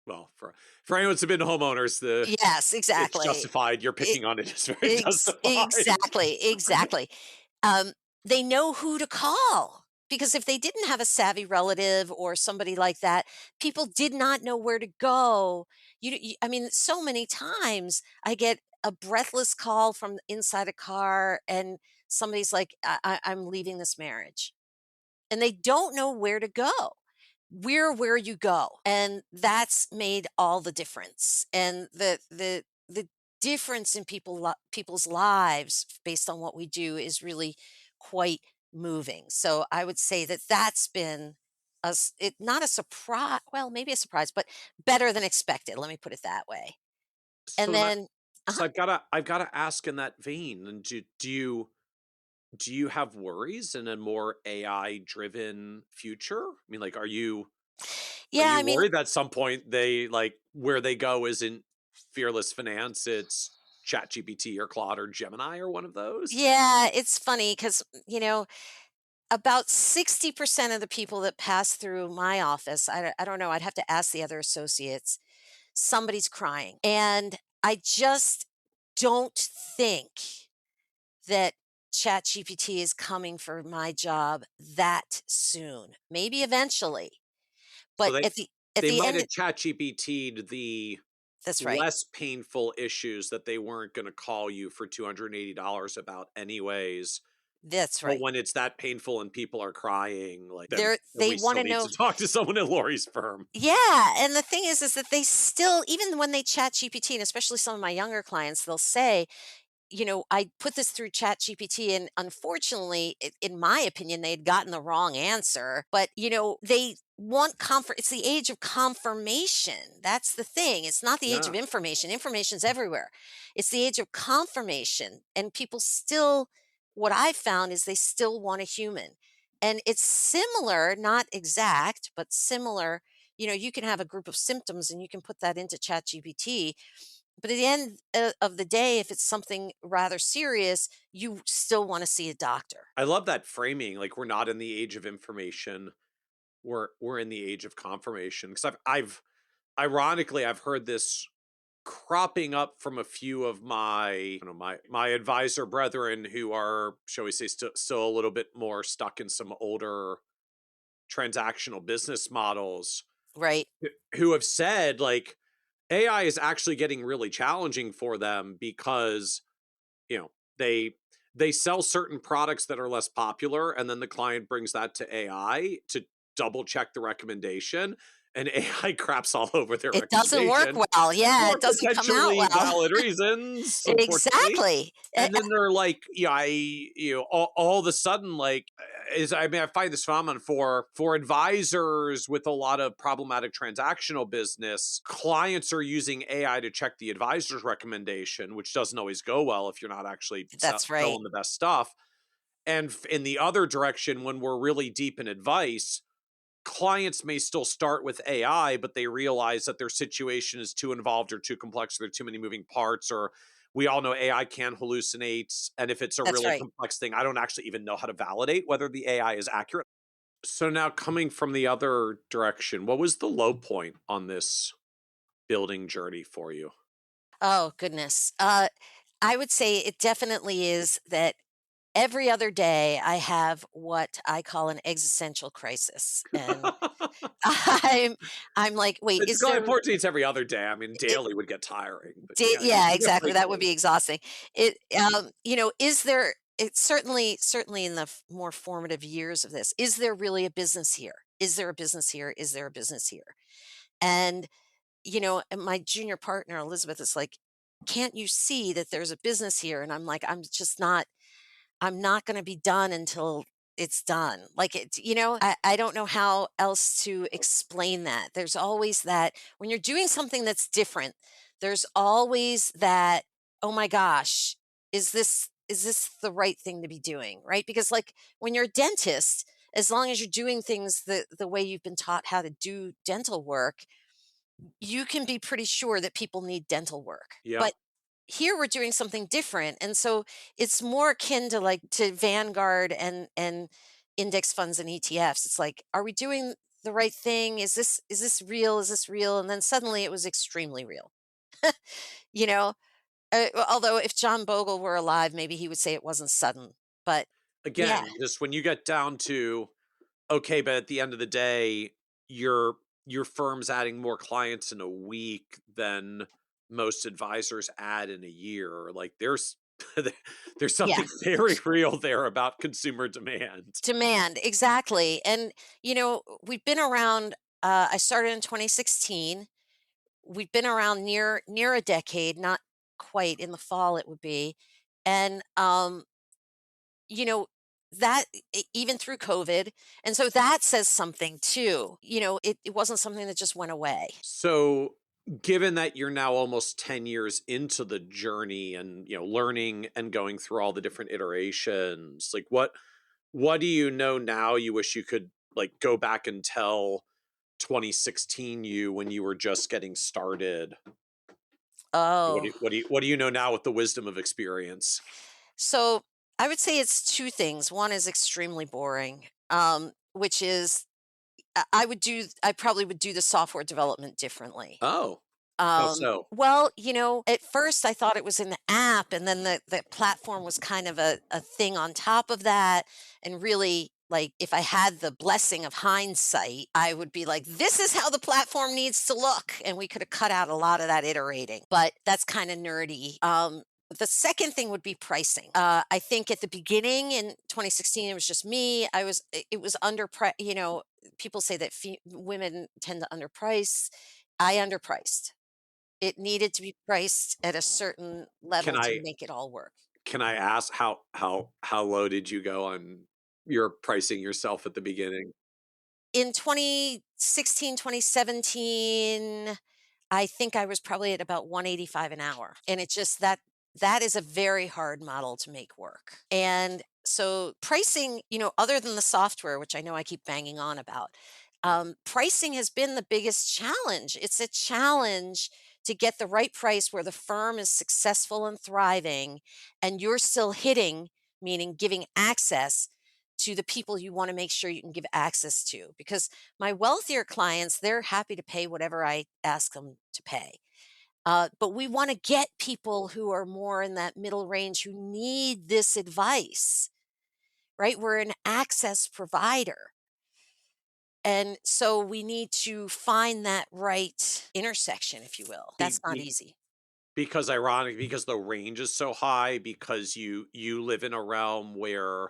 well, for anyone who's been homeowners, yes, it's exactly. justified. You're E- picking on it is very justified. exactly, exactly. They know who to call because if they didn't have a savvy relative or somebody like that, people did not know where to go. I mean, so many times I get a breathless call from inside a car, and somebody's like, I'm leaving this marriage," and they don't know where to go. We're where you go, and that's made all the difference. And the difference in people's lives based on what we do is really quite moving. So I would say that that's been not a surprise, well, maybe a surprise, but better than expected. Let me put it that way. And So that then, so uh-huh. I've gotta ask in that vein, and do you have worries in a more AI driven future? I mean, like, are Yeah, you I mean, worried that at some point they like where they go isn't fearless finance, it's ChatGPT or Claude or Gemini or one of those? yeah, it's funny because, about 60% of the people that pass through my office, I don't know, I'd have to ask the other associates, somebody's crying. And I just don't think that ChatGPT is coming for my job that soon. Maybe eventually, So but at they the might end, have ChatGPT'd the that's right. less painful issues that they weren't gonna call you for $280 about anyways. That's But right. when it's that painful and people are crying, like, then They we want still to need know. to talk to someone at Lori's firm. Yeah, and the thing is that they still, even when they chat GPT, and especially some of my younger clients, they'll say, I put this through Chat GPT, and unfortunately, in my opinion, they had gotten the wrong answer. But, they want comfort. It's the age of confirmation. That's the thing. It's not the age Yeah. of information. Information's everywhere. It's the age of confirmation. And people still, what I've found is they still want a human. And it's similar, not exact, but similar. You can have a group of symptoms and you can put that into Chat GPT, but at the end of the day, if it's something rather serious, you still want to see a doctor. I love that framing, like, we're not in the age of information, we're in the age of confirmation. Because I've ironically, I've heard this cropping up from a few of my advisor brethren who are, shall we say, still a little bit more stuck in some older transactional business models, Right. who have said, like, AI is actually getting really challenging for them because, you know, they sell certain products that are less popular, and then the client brings that to AI to double check the recommendation, and AI craps all over their It doesn't work recommendation well. Yeah, for it doesn't come out potentially well. valid reasons, unfortunately. Exactly. And then they're like, yeah, all of a sudden, like, I mean, I find this phenomenon for advisors with a lot of problematic transactional business. Clients are using AI to check the advisor's recommendation, which doesn't always go well if you're not actually That's right. selling the best stuff. And in the other direction, when we're really deep in advice, clients may still start with AI, but they realize that their situation is too involved or too complex, or there are too many moving parts, or we all know AI can hallucinate. And if it's a That's really right. complex thing, I don't actually even know how to validate whether the AI is accurate. So now coming from the other direction, what was the low point on this building journey for you? Oh, goodness. I would say it definitely is that every other day I have what I call an existential crisis. And I'm I'm like, "Wait, It's is there unfortunately it's every other day. I mean, it daily would get tiring, but da yeah, yeah, you get exactly, that would breakthroughs. be exhausting." Is there it's certainly in the more formative years of this, is there really a business here? Is there a business here? Is there a business here? And, and my junior partner, Elizabeth, is like, "Can't you see that there's a business here?" And I'm like, I'm not gonna be done until it's done. Like, I don't know how else to explain that. There's always that when you're doing something that's different, there's always that, "Oh my gosh, is this the right thing to be doing?" Right? Because, like, when you're a dentist, as long as you're doing things the way you've been taught how to do dental work, you can be pretty sure that people need dental work. Yeah. But here we're doing something different, and so it's more akin to, like, to Vanguard and index funds and ETFs. It's like, are we doing the right thing? Is this real? Is this real? And then suddenly it was extremely real. You know, although if John Bogle were alive, maybe he would say it wasn't sudden. But yeah, Again, just when you get down to, okay, but at the end of the day, your firm's adding more clients in a week than most advisors add in a year. Like there's there's yeah, something very real there about consumer demand. demand exactly. And we've been around. I started in 2016. We've been around near a decade, not quite. In the fall it would be. And you know that even through COVID, and so that says something too. It wasn't something that just went away. So, given that you're now almost 10 years into the journey and, learning and going through all the different iterations, like what do you know now you wish you could like go back and tell 2016 you when you were just getting started? Oh, What do you know now with the wisdom of experience? so I would say it's two things. One is extremely boring, which is I probably would do the software development differently. Oh, how so? Well, at first I thought it was an app, and then the platform was kind of a thing on top of that. And really, like, if I had the blessing of hindsight, I would be like, this is how the platform needs to look. And we could have cut out a lot of that iterating, but that's kind of nerdy. The second thing would be pricing. I think at the beginning in 2016, it was just me. It was people say that women tend to underprice. I underpriced. It needed to be priced at a certain Can level to I make it all work. can I ask how low did you go on your pricing yourself at the beginning? In 2016, 2017, I think I was probably at about 185 an hour. And it just that is a very hard model to make work. And so pricing, other than the software, which I know I keep banging on about, pricing has been the biggest challenge. It's a challenge to get the right price where the firm is successful and thriving, and you're still hitting, meaning giving access to the people you want to make sure you can give access to. Because my wealthier clients, they're happy to pay whatever I ask them to pay. But we want to get people who are more in that middle range who need this advice, right? We're an access provider. And so we need to find that right intersection, if you will. Be, That's not be, easy. because ironic, because the range is so high, because you live in a realm where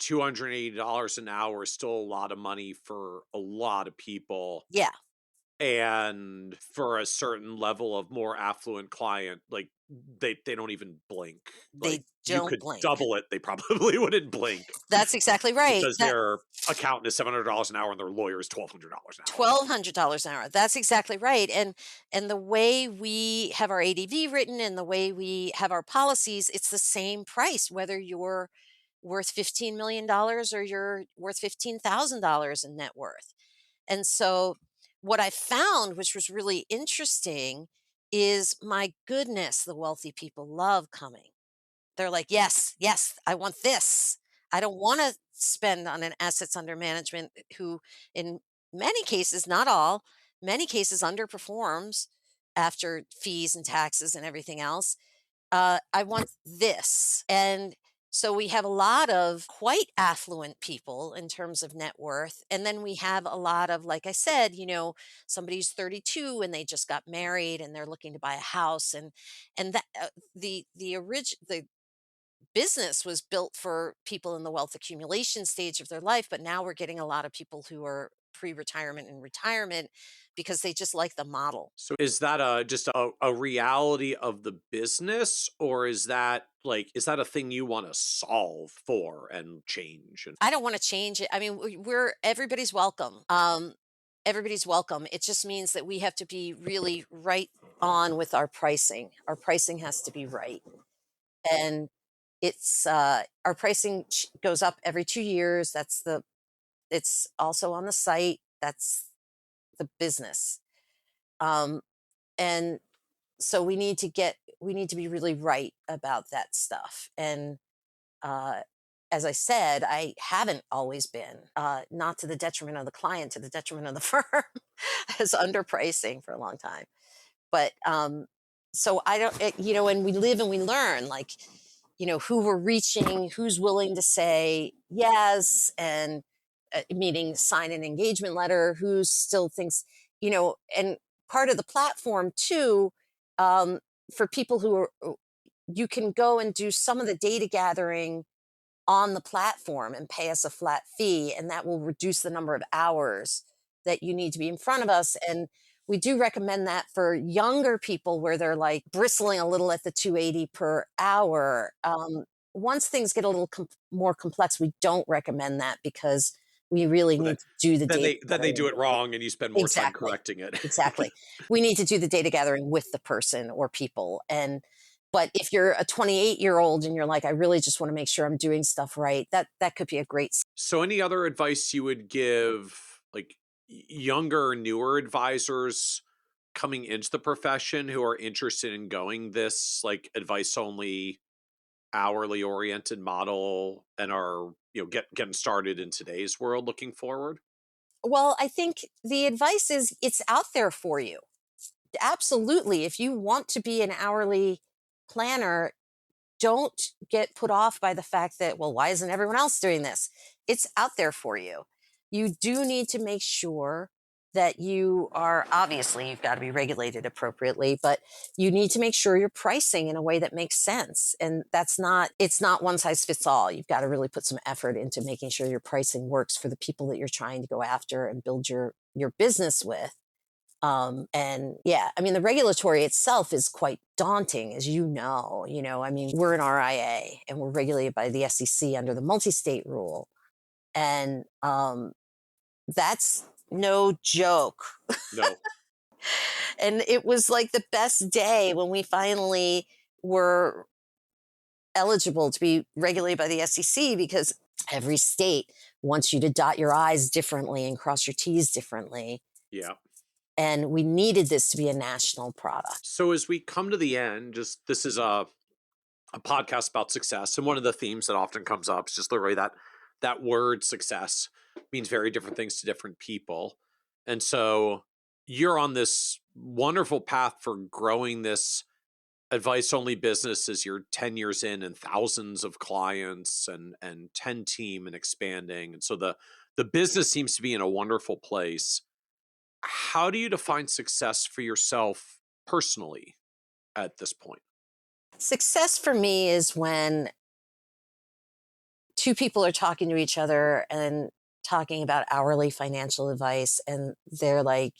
$280 an hour is still a lot of money for a lot of people. Yeah, And for a certain level of more affluent client, like they don't even blink. Like they you don't could blink. double it, they probably wouldn't blink That's exactly right. because their accountant is $700 an hour and their lawyer is $1,200 an hour. $1,200 an hour. That's exactly right. And the way we have our ADV written and the way we have our policies, it's the same price whether you're worth $15 million or you're worth $15,000 in net worth. And so what I found, which was really interesting, is my goodness, the wealthy people love coming. They're like, yes, yes, I want this. I don't want to spend on an assets under management who, in many cases, not all, many cases underperforms after fees and taxes and everything else. I want this. And so we have a lot of quite affluent people in terms of net worth. And then we have a lot of, like I said, somebody's 32 and they just got married and they're looking to buy a house. And that the business was built for people in the wealth accumulation stage of their life, but now we're getting a lot of people who are pre-retirement and retirement because they just like the model. So is that just a reality of the business, or is that a thing you want to solve for and change? I don't want to change it. I mean, we're everybody's welcome. Everybody's welcome. It just means that we have to be really right on with our pricing. Our pricing has to be right. And it's our pricing goes up every 2 years. It's also on the site. That's the business. And so we need to be really right about that stuff. And as I said, I haven't always been, not to the detriment of the client, to the detriment of the firm, as underpricing for a long time. But so I don't, and we live and we learn, like, who we're reaching, who's willing to say yes, and meaning sign an engagement letter, who still thinks, and part of the platform too, for people who are, you can go and do some of the data gathering on the platform and pay us a flat fee, and that will reduce the number of hours that you need to be in front of us. And we do recommend that for younger people where they're like bristling a little at the 280 per hour. Once things get a little more complex, we don't recommend that because we really need to do the data. Then they do it wrong and you spend more time Exactly. correcting it. Exactly. We need to do the data gathering with the person or people. But if you're a 28-year-old and you're like, I really just want to make sure I'm doing stuff right, that could be a great. So any other advice you would give, like younger, newer advisors coming into the profession who are interested in going this like advice only, hourly oriented model and are, getting started in today's world looking forward? Well, I think the advice is it's out there for you. Absolutely. If you want to be an hourly planner, don't get put off by the fact that, well, why isn't everyone else doing this? It's out there for you. You do need to make sure that you are, obviously, you've got to be regulated appropriately, but you need to make sure you're pricing in a way that makes sense. And it's not one size fits all. You've got to really put some effort into making sure your pricing works for the people that you're trying to go after and build your business with. And yeah, I mean, the regulatory itself is quite daunting, as I mean, we're an RIA and we're regulated by the SEC under the multi-state rule. And that's no joke. No. And it was like the best day when we finally were eligible to be regulated by the SEC, because every state wants you to dot your I's differently and cross your T's differently. Yeah. And we needed this to be a national product. So as we come to the end, this is a podcast about success. And one of the themes that often comes up is just literally that word success means very different things to different people. And so you're on this wonderful path for growing this advice only business as you're 10 years in and thousands of clients and 10 team and expanding. And so the business seems to be in a wonderful place. How do you define success for yourself personally at this point? Success for me is when two people are talking to each other and talking about hourly financial advice, and they're like,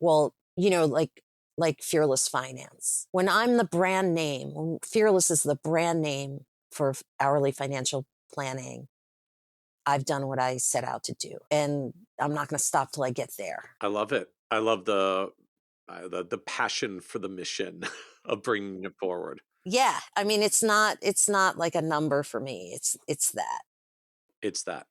well, like Fearless Finance. When I'm the brand name, when Fearless is the brand name for hourly financial planning, I've done what I set out to do, and I'm not going to stop till I get there. I love it. I love the passion for the mission of bringing it forward. Yeah, I mean, it's not like a number for me. It's that. It's that.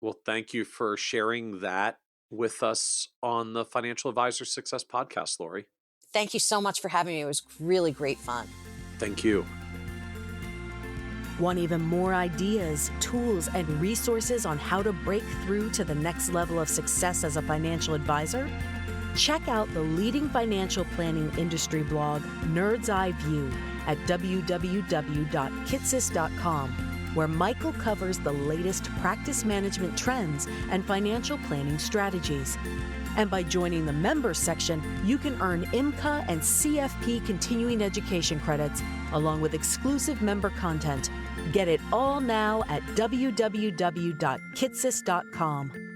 Well, thank you for sharing that with us on the Financial Advisor Success Podcast, Lori. Thank you so much for having me. It was really great fun. Thank you. Want even more ideas, tools, and resources on how to break through to the next level of success as a financial advisor? Check out the leading financial planning industry blog, Nerd's Eye View, at www.kitsis.com, where Michael covers the latest practice management trends and financial planning strategies. And by joining the members section, you can earn IMCA and CFP continuing education credits, along with exclusive member content. Get it all now at www.kitsis.com.